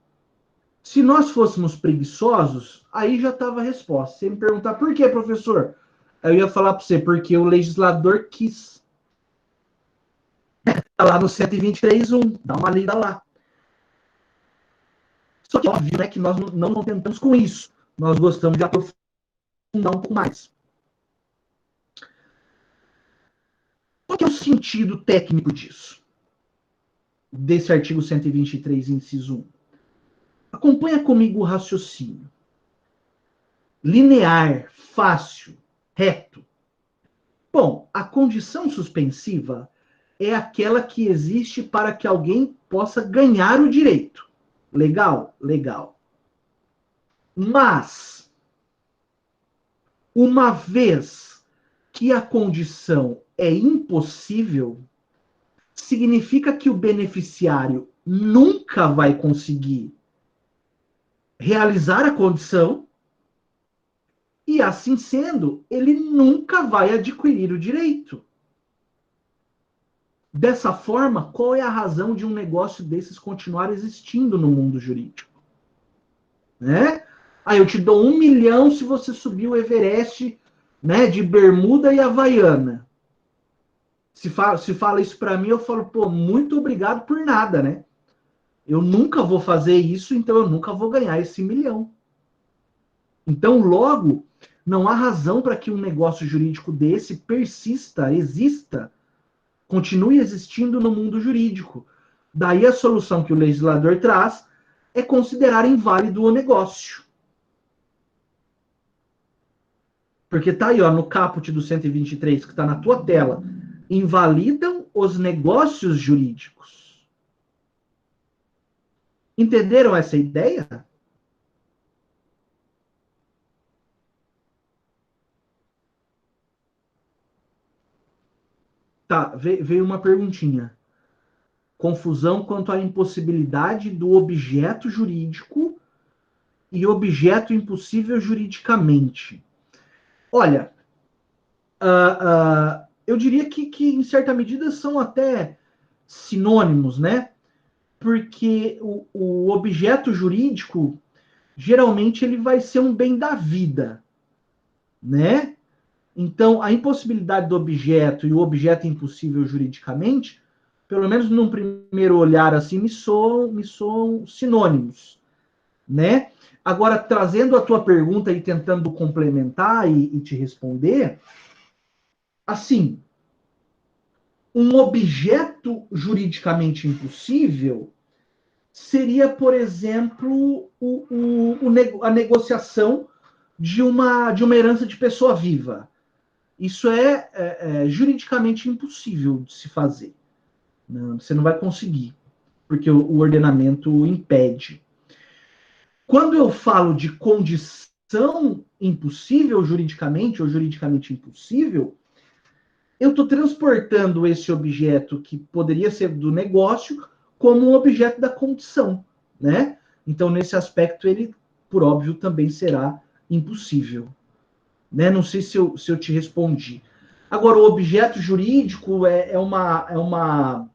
se nós fôssemos preguiçosos, aí já estava a resposta. Você me perguntar por que, professor? Eu ia falar para você, porque o legislador quis. Tá lá no 123.1, dá uma lida lá. Só que óbvio, né, que nós não contentamos com isso. Nós gostamos de aprofundar um pouco mais. Qual que é o sentido técnico disso? Desse artigo 123, inciso 1. Acompanha comigo o raciocínio. Linear, fácil, reto. Bom, a condição suspensiva é aquela que existe para que alguém possa ganhar o direito. Legal? Legal. Mas, uma vez que a condição é impossível, significa que o beneficiário nunca vai conseguir realizar a condição e, assim sendo, ele nunca vai adquirir o direito. Dessa forma, qual é a razão de um negócio desses continuar existindo no mundo jurídico? Né? Aí eu te dou 1 milhão se você subir o Everest, né, de bermuda e havaiana. Se fala isso para mim, eu falo, pô, muito obrigado por nada, né? Eu nunca vou fazer isso, então eu nunca vou ganhar esse 1 milhão. Então, logo, não há razão para que um negócio jurídico desse persista, exista, continue existindo no mundo jurídico. Daí a solução que o legislador traz é considerar inválido o negócio. Porque tá aí, ó, no caput do 123, que está na tua tela, invalidam os negócios jurídicos. Entenderam essa ideia? Tá, veio uma perguntinha. Confusão quanto à impossibilidade do objeto jurídico e objeto impossível juridicamente. Olha, eu diria que, em certa medida, são até sinônimos, né? Porque o objeto jurídico, geralmente, ele vai ser um bem da vida, né? Então, a impossibilidade do objeto e o objeto impossível juridicamente, pelo menos num primeiro olhar assim, me soam sinônimos, né? Agora, trazendo a tua pergunta e tentando complementar e te responder, assim, um objeto juridicamente impossível seria, por exemplo, a negociação de uma herança de pessoa viva. Isso é juridicamente impossível de se fazer. Não, você não vai conseguir, porque o ordenamento impede. Quando eu falo de condição impossível juridicamente, ou juridicamente impossível, eu estou transportando esse objeto que poderia ser do negócio como um objeto da condição, né? Então, nesse aspecto, ele, por óbvio, também será impossível. Né? Não sei se eu te respondi. Agora, o objeto jurídico é uma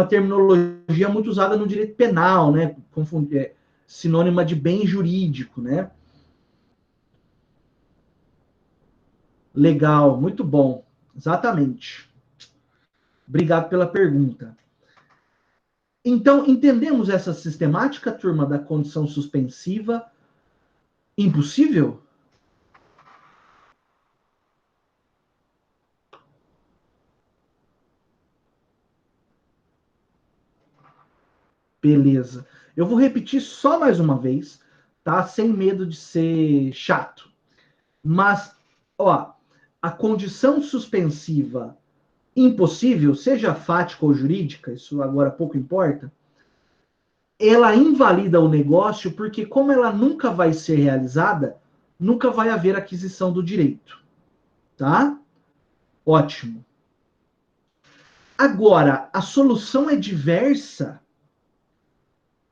terminologia muito usada no direito penal, né? Sinônima de bem jurídico, né? Legal, muito bom. Exatamente. Obrigado pela pergunta. Então, entendemos essa sistemática, turma, da condição suspensiva impossível? Beleza. Eu vou repetir só mais uma vez, tá? Sem medo de ser chato. Mas, ó, a condição suspensiva impossível, seja fática ou jurídica, isso agora pouco importa, ela invalida o negócio porque, como ela nunca vai ser realizada, nunca vai haver aquisição do direito. Tá? Ótimo. Agora, a solução é diversa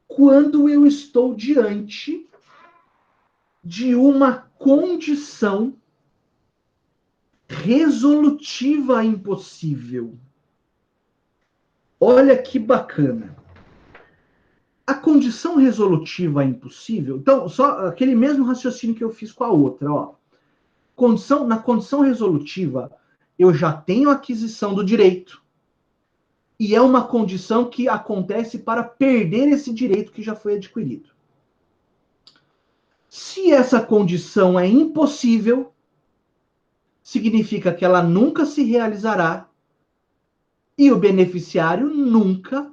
quando eu estou diante de uma condição resolutiva impossível. Olha que bacana. A condição resolutiva impossível. Então, só aquele mesmo raciocínio que eu fiz com a outra, ó. Na condição resolutiva, eu já tenho a aquisição do direito. E é uma condição que acontece para perder esse direito que já foi adquirido. Se essa condição é impossível, significa que ela nunca se realizará e o beneficiário nunca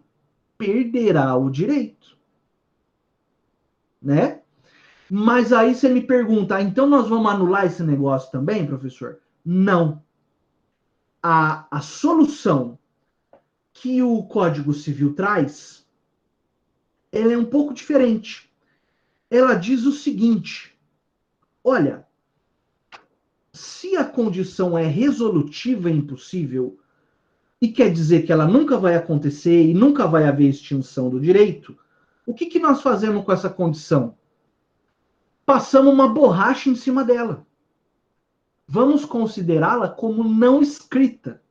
perderá o direito, né? Mas aí você me pergunta, então nós vamos anular esse negócio também, professor? Não. A solução que o Código Civil traz, ela é um pouco diferente. Ela diz o seguinte: olha, se a condição é resolutiva e impossível, e quer dizer que ela nunca vai acontecer e nunca vai haver extinção do direito, o que, que nós fazemos com essa condição? Passamos uma borracha em cima dela. Vamos considerá-la como não escrita.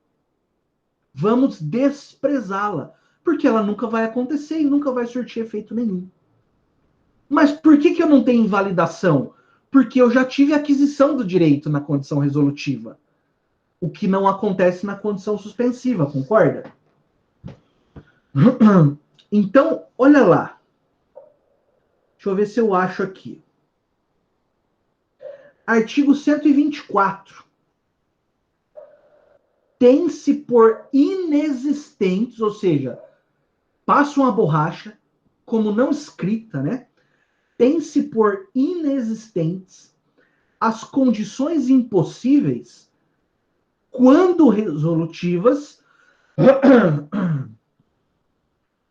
Vamos desprezá-la, porque ela nunca vai acontecer e nunca vai surtir efeito nenhum. Mas por que, que eu não tenho invalidação? Porque eu já tive aquisição do direito na condição resolutiva, o que não acontece na condição suspensiva, concorda? Então, olha lá. Deixa eu ver se eu acho aqui. Artigo 124. Tem-se por inexistentes, ou seja, passa uma borracha, como não escrita, né? Tem-se por inexistentes as condições impossíveis, quando resolutivas,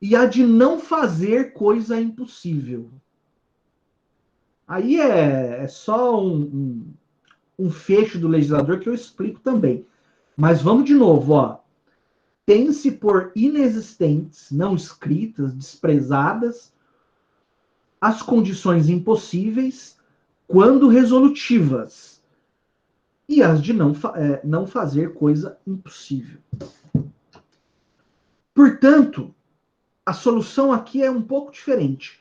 e a de não fazer coisa impossível. Aí é só um fecho do legislador que eu explico também. Mas vamos de novo, ó. Tem-se por inexistentes, não escritas, desprezadas, as condições impossíveis, quando resolutivas, e as de não fazer coisa impossível. Portanto, a solução aqui é um pouco diferente.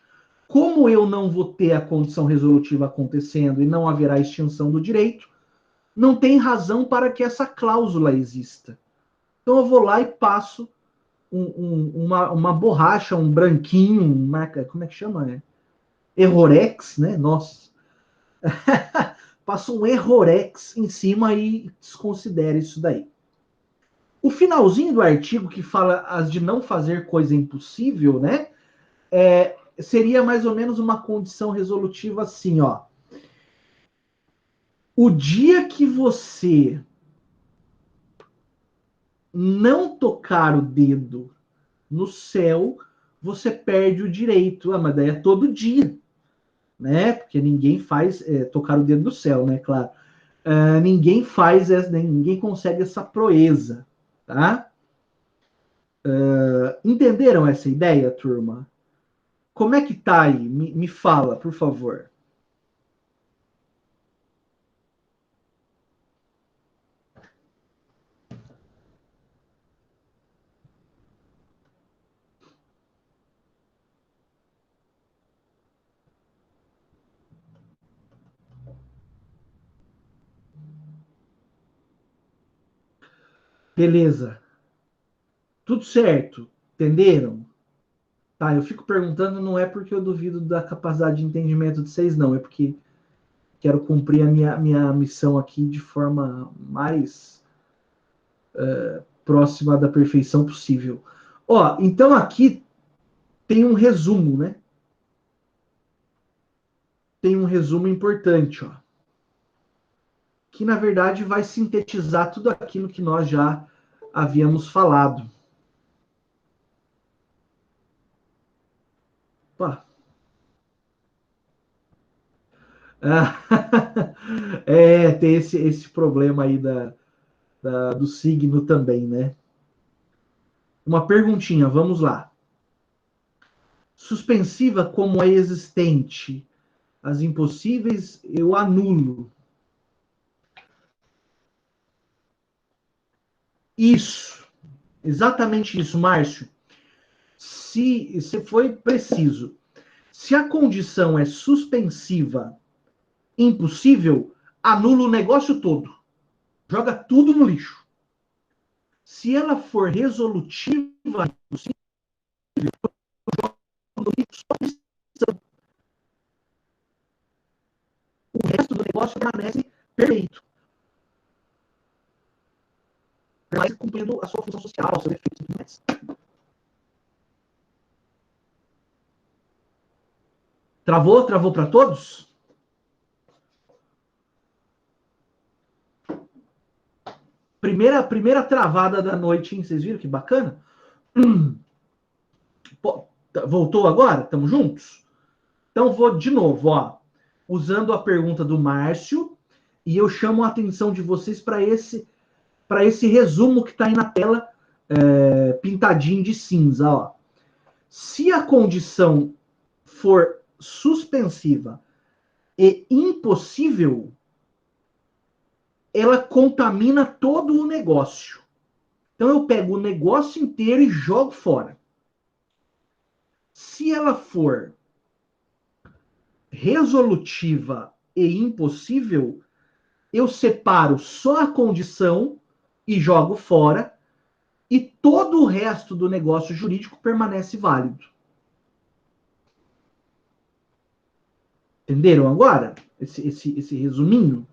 Como eu não vou ter a condição resolutiva acontecendo e não haverá extinção do direito, não tem razão para que essa cláusula exista. Então eu vou lá e passo uma borracha, um branquinho, como é que chama? Errorex, né? Nossa. Passa um errorex em cima e desconsidera isso daí. O finalzinho do artigo que fala as de não fazer coisa impossível, né? Seria mais ou menos uma condição resolutiva assim, ó. O dia que você não tocar o dedo no céu, você perde o direito. Ah, mas daí é todo dia, né? Porque ninguém faz tocar o dedo no céu, né? Claro. Ninguém faz, ninguém consegue essa proeza, tá? Entenderam essa ideia, turma? Como é que tá aí? Me fala, por favor. Beleza. Tudo certo. Entenderam? Tá, eu fico perguntando, não é porque eu duvido da capacidade de entendimento de vocês, não. É porque quero cumprir a minha missão aqui de forma mais próxima da perfeição possível. Ó, então aqui tem um resumo, né? Tem um resumo importante, ó, que na verdade vai sintetizar tudo aquilo que nós já havíamos falado. Opa. Tem esse problema aí do signo também, né? Uma perguntinha, vamos lá. Suspensiva como é existente, as impossíveis eu anulo. Isso, exatamente isso, Márcio. Se foi preciso, se a condição é suspensiva, impossível, anula o negócio todo. Joga tudo no lixo. Se ela for resolutiva, impossível, o resto do negócio permanece perfeito. Permanece cumprindo a sua função social, seu efeito e tudo mais. Travou? Travou para todos? Primeira travada da noite, hein? Vocês viram que bacana? Pô, voltou agora? Estamos juntos? Então vou de novo, ó, usando a pergunta do Márcio, e eu chamo a atenção de vocês para esse resumo que está aí na tela, pintadinho de cinza, ó. Se a condição for suspensiva e impossível, ela contamina todo o negócio. Então eu pego o negócio inteiro e jogo fora. Se ela for resolutiva e impossível, eu separo só a condição e jogo fora, e todo o resto do negócio jurídico permanece válido. Entenderam agora? Esse resuminho?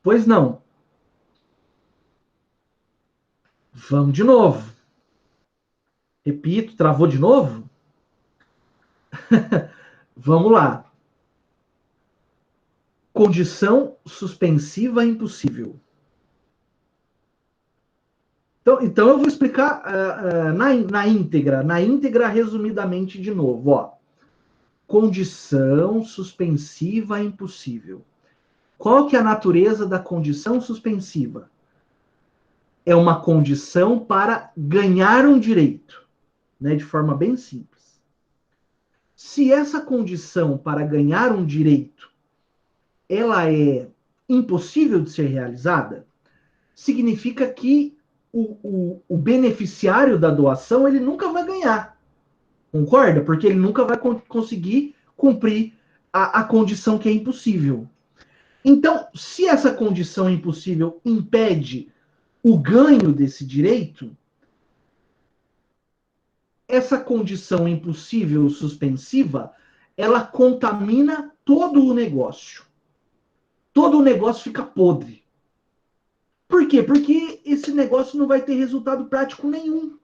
Pois não. Vamos de novo. Repito, travou de novo? Vamos lá. Condição suspensiva impossível. Então eu vou explicar na íntegra, resumidamente de novo. Ó. Condição suspensiva impossível. Qual que é a natureza da condição suspensiva? É uma condição para ganhar um direito, né, de forma bem simples. Se essa condição para ganhar um direito ela é impossível de ser realizada, significa que o beneficiário da doação ele nunca vai ganhar. Concorda? Porque ele nunca vai conseguir cumprir a condição que é impossível. Então, se essa condição impossível impede o ganho desse direito, essa condição impossível suspensiva, ela contamina todo o negócio. Todo o negócio fica podre. Por quê? Porque esse negócio não vai ter resultado prático nenhum,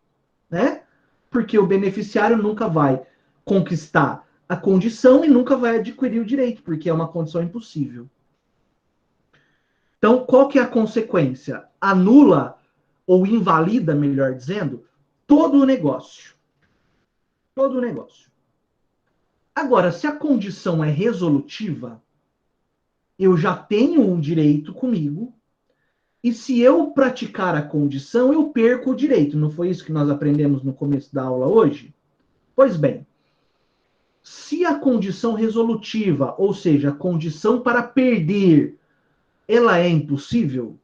né? Porque o beneficiário nunca vai conquistar a condição e nunca vai adquirir o direito, porque é uma condição impossível. Então, qual que é a consequência? Anula ou invalida, melhor dizendo, todo o negócio. Todo o negócio. Agora, se a condição é resolutiva, eu já tenho um direito comigo, e se eu praticar a condição, eu perco o direito. Não foi isso que nós aprendemos no começo da aula hoje? Pois bem, se a condição resolutiva, ou seja, a condição para perder, ela é impossível,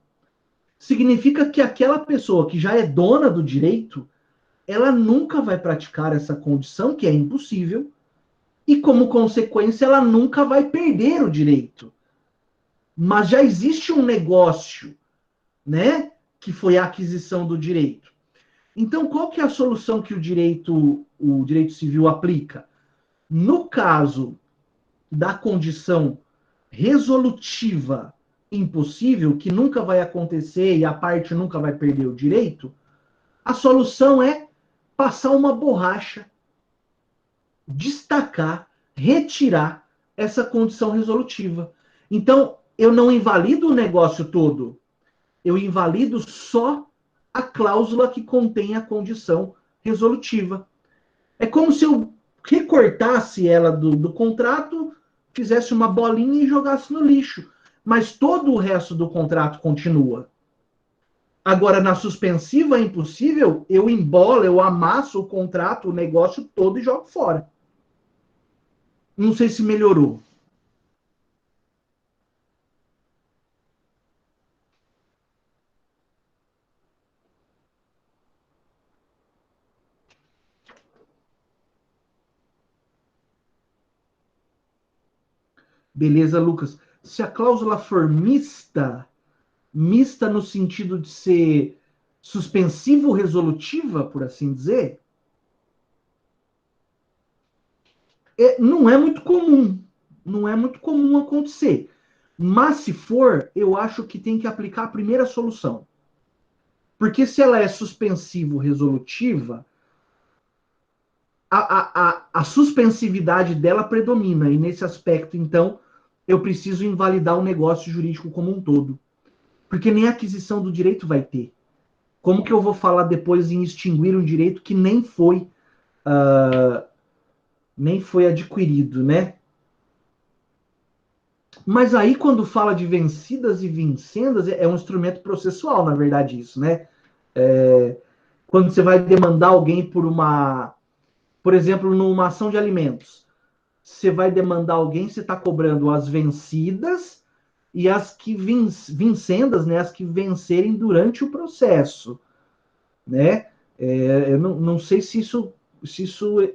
significa que aquela pessoa que já é dona do direito, ela nunca vai praticar essa condição, que é impossível, e como consequência, ela nunca vai perder o direito. Mas já existe um negócio, né, que foi a aquisição do direito. Então, qual que é a solução que o direito civil aplica? No caso da condição resolutiva impossível, que nunca vai acontecer e a parte nunca vai perder o direito, a solução é passar uma borracha, destacar, retirar essa condição resolutiva. Então, eu não invalido o negócio todo, eu invalido só a cláusula que contém a condição resolutiva. É como se eu recortasse ela do contrato, fizesse uma bolinha e jogasse no lixo. Mas todo o resto do contrato continua. Agora, na suspensiva impossível, eu embolo, eu amasso o contrato, o negócio todo e jogo fora. Não sei se melhorou. Beleza, Lucas? Se a cláusula for mista, mista no sentido de ser suspensivo-resolutiva, por assim dizer, não é muito comum. Não é muito comum acontecer. Mas se for, eu acho que tem que aplicar a primeira solução. Porque se ela é suspensivo-resolutiva, a suspensividade dela predomina. E nesse aspecto, então, eu preciso invalidar o negócio jurídico como um todo. Porque nem a aquisição do direito vai ter. Como que eu vou falar depois em extinguir um direito que nem foi adquirido, né? Mas aí, quando fala de vencidas e vincendas, é um instrumento processual, na verdade, isso, né? Quando você vai demandar alguém por exemplo, numa ação de alimentos, você vai demandar alguém, você está cobrando as vencidas e as que vincendas, né? As que vencerem durante o processo, né? Eu não sei se isso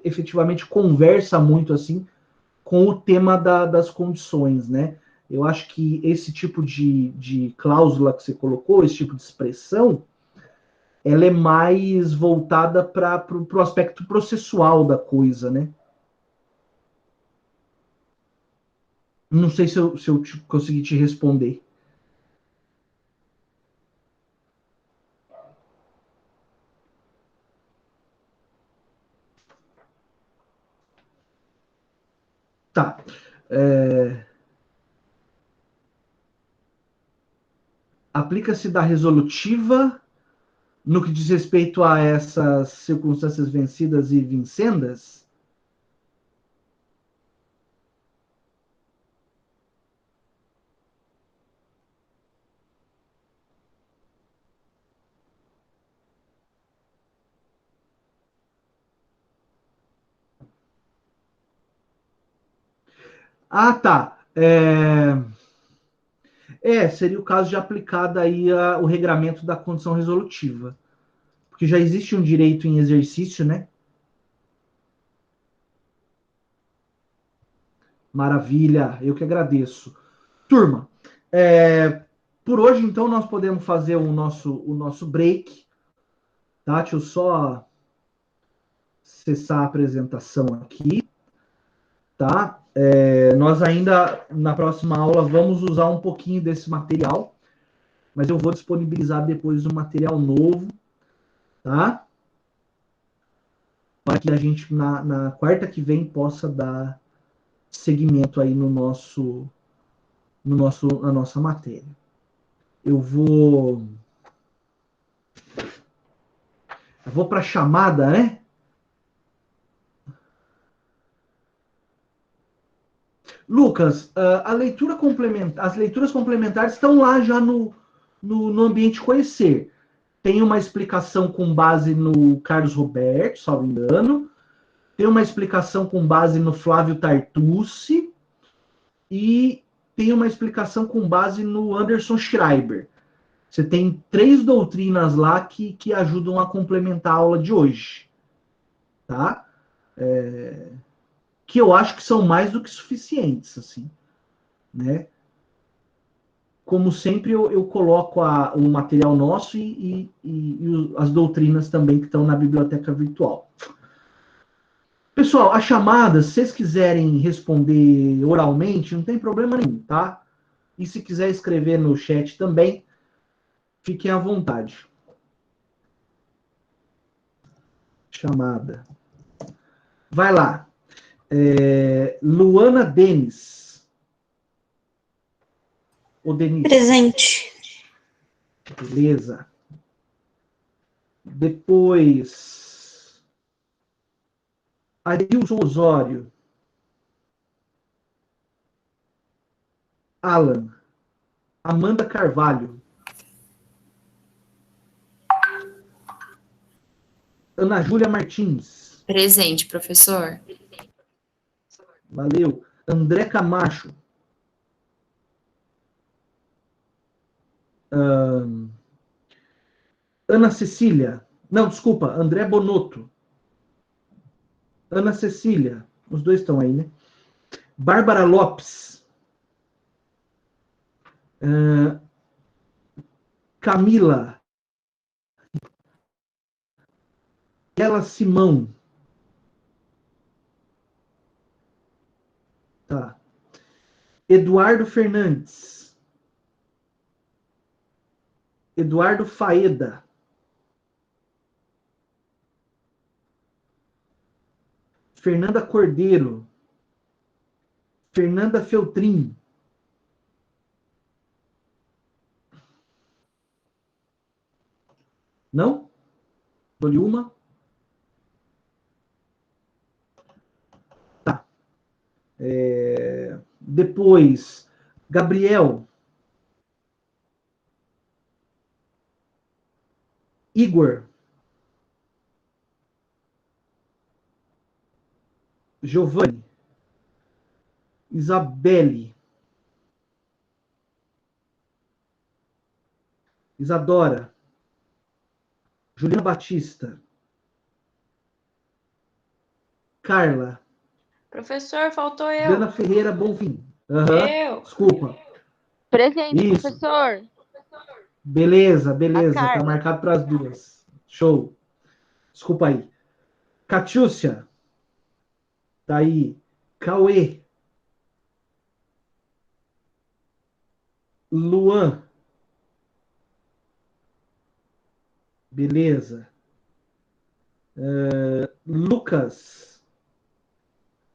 efetivamente conversa muito assim com o tema das condições, né? Eu acho que esse tipo de cláusula que você colocou, esse tipo de expressão, ela é mais voltada para o aspecto processual da coisa, né? Não sei se eu consegui te responder. Tá. É, aplica-se da resolutiva no que diz respeito a essas circunstâncias vencidas e vincendas? Ah, tá. Seria o caso de aplicar daí o regramento da condição resolutiva. Porque já existe um direito em exercício, né? Maravilha, eu que agradeço. Turma, por hoje, então, nós podemos fazer o nosso break, tá? Deixa eu só acessar a apresentação aqui, tá? Nós ainda, na próxima aula, vamos usar um pouquinho desse material, mas eu vou disponibilizar depois um material novo, tá? Para que a gente, na quarta que vem, possa dar seguimento aí na nossa matéria. Eu vou para a chamada, né? Lucas, as leituras complementares estão lá já no ambiente conhecer. Tem uma explicação com base no Carlos Roberto, salvo engano. Tem uma explicação com base no Flávio Tartucci. E tem uma explicação com base no Anderson Schreiber. Você tem 3 doutrinas lá que ajudam a complementar a aula de hoje. Tá? Que eu acho que são mais do que suficientes, assim, né? como sempre, eu coloco o material nosso e as doutrinas também que estão na biblioteca virtual. Pessoal, a chamada, se vocês quiserem responder oralmente, não tem problema nenhum, tá? E se quiser escrever no chat também, fiquem à vontade. Chamada. Vai lá. Luana Denis. Ou Denise? Presente. Beleza. Depois, Adilson Osório. Alan. Amanda Carvalho. Ana Júlia Martins. Presente, professor. Valeu. André Camacho. Ana Cecília. Não, desculpa, André Bonotto. Ana Cecília. Os dois estão aí, né? Bárbara Lopes. Camila. Ela Simão. Tá. Eduardo Fernandes. Eduardo Faeda. Fernanda Cordeiro. Fernanda Feltrin. Não? Dou-lhe uma. Tá. Depois, Gabriel. Igor. Giovanni. Isabelle. Isadora. Juliana Batista. Carla. Professor, faltou eu. Diana Ferreira Bonfim. Eu. Desculpa. Presente, Isso. professor. Beleza, beleza. A Tá Carla. marcado para as duas. Show. Desculpa aí. Catiúcia. Tá aí. Cauê. Luan. Beleza. Lucas.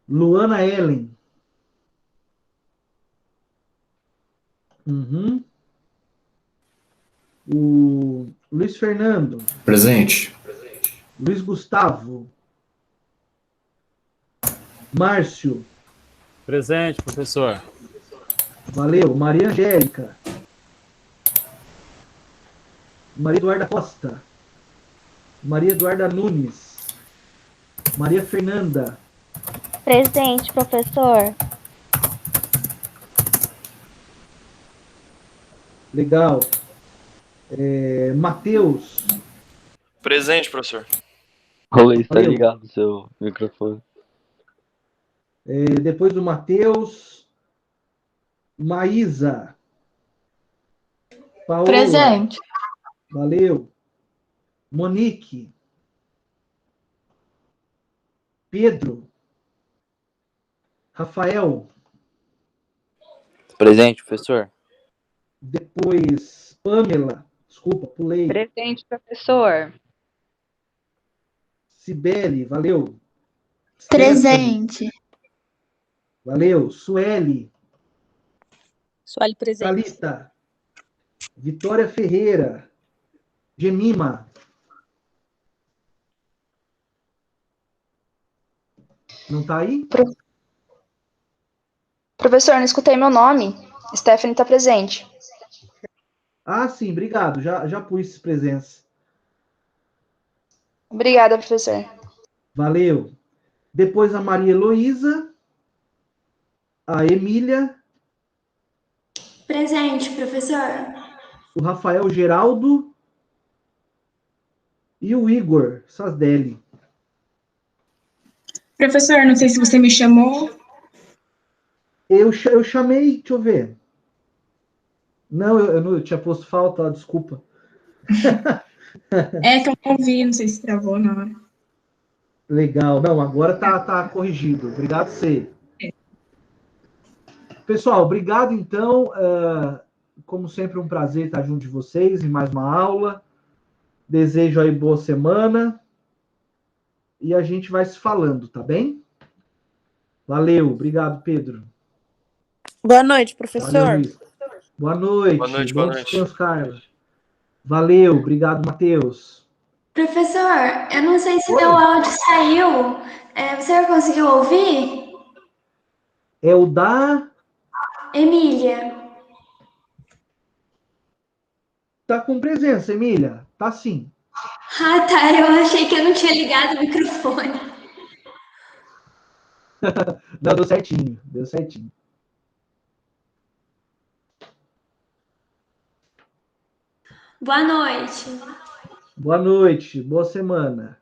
Luana Ellen. Uhum. O Luiz Fernando. Presente. Luiz Gustavo. Márcio. Presente, professor. Valeu. Maria Angélica. Maria Eduarda Costa. Maria Eduarda Nunes. Maria Fernanda. Presente, professor. Legal. Matheus. Presente, professor. Oi, está Valeu. ligado o seu microfone. Depois do Matheus. Maísa. Paola. Presente. Valeu. Monique. Pedro. Rafael. Presente, professor. Depois, Pamela. Desculpa, pulei. Presente, professor. Cibele, valeu. Presente. Valeu. Sueli. Sueli presente. Thalita. Vitória Ferreira. Gemima. Não tá aí? Professor, não escutei meu nome. Stephanie está presente. Ah, sim, obrigado. Já pus presença. Obrigada, professor. Valeu. Depois a Maria Heloísa. A Emília. Presente, professor. O Rafael Geraldo. E o Igor Sasdelli. Professor, não sei se você me chamou. Eu chamei, deixa eu ver. Não, eu tinha posto falta, desculpa. É que eu não vi, não sei se travou na hora. Legal. Não, agora tá corrigido. Obrigado, você. Pessoal, obrigado, então. Como sempre, um prazer estar junto de vocês em mais uma aula. Desejo aí boa semana. E a gente vai se falando, tá bem? Valeu. Obrigado, Pedro. Boa noite, professor. Valeu, Luiz. Boa noite. Boa noite, Bom boa noite. descanso, Carla. Valeu. Obrigado, Matheus. Professor, eu não sei se Oi. meu áudio saiu. Você conseguiu ouvir? É o da... Emília. Tá com presença, Emília? Tá sim. Ah, tá. Eu achei que eu não tinha ligado o microfone. Não, deu certinho. Deu certinho. Boa noite. Boa noite. Boa semana.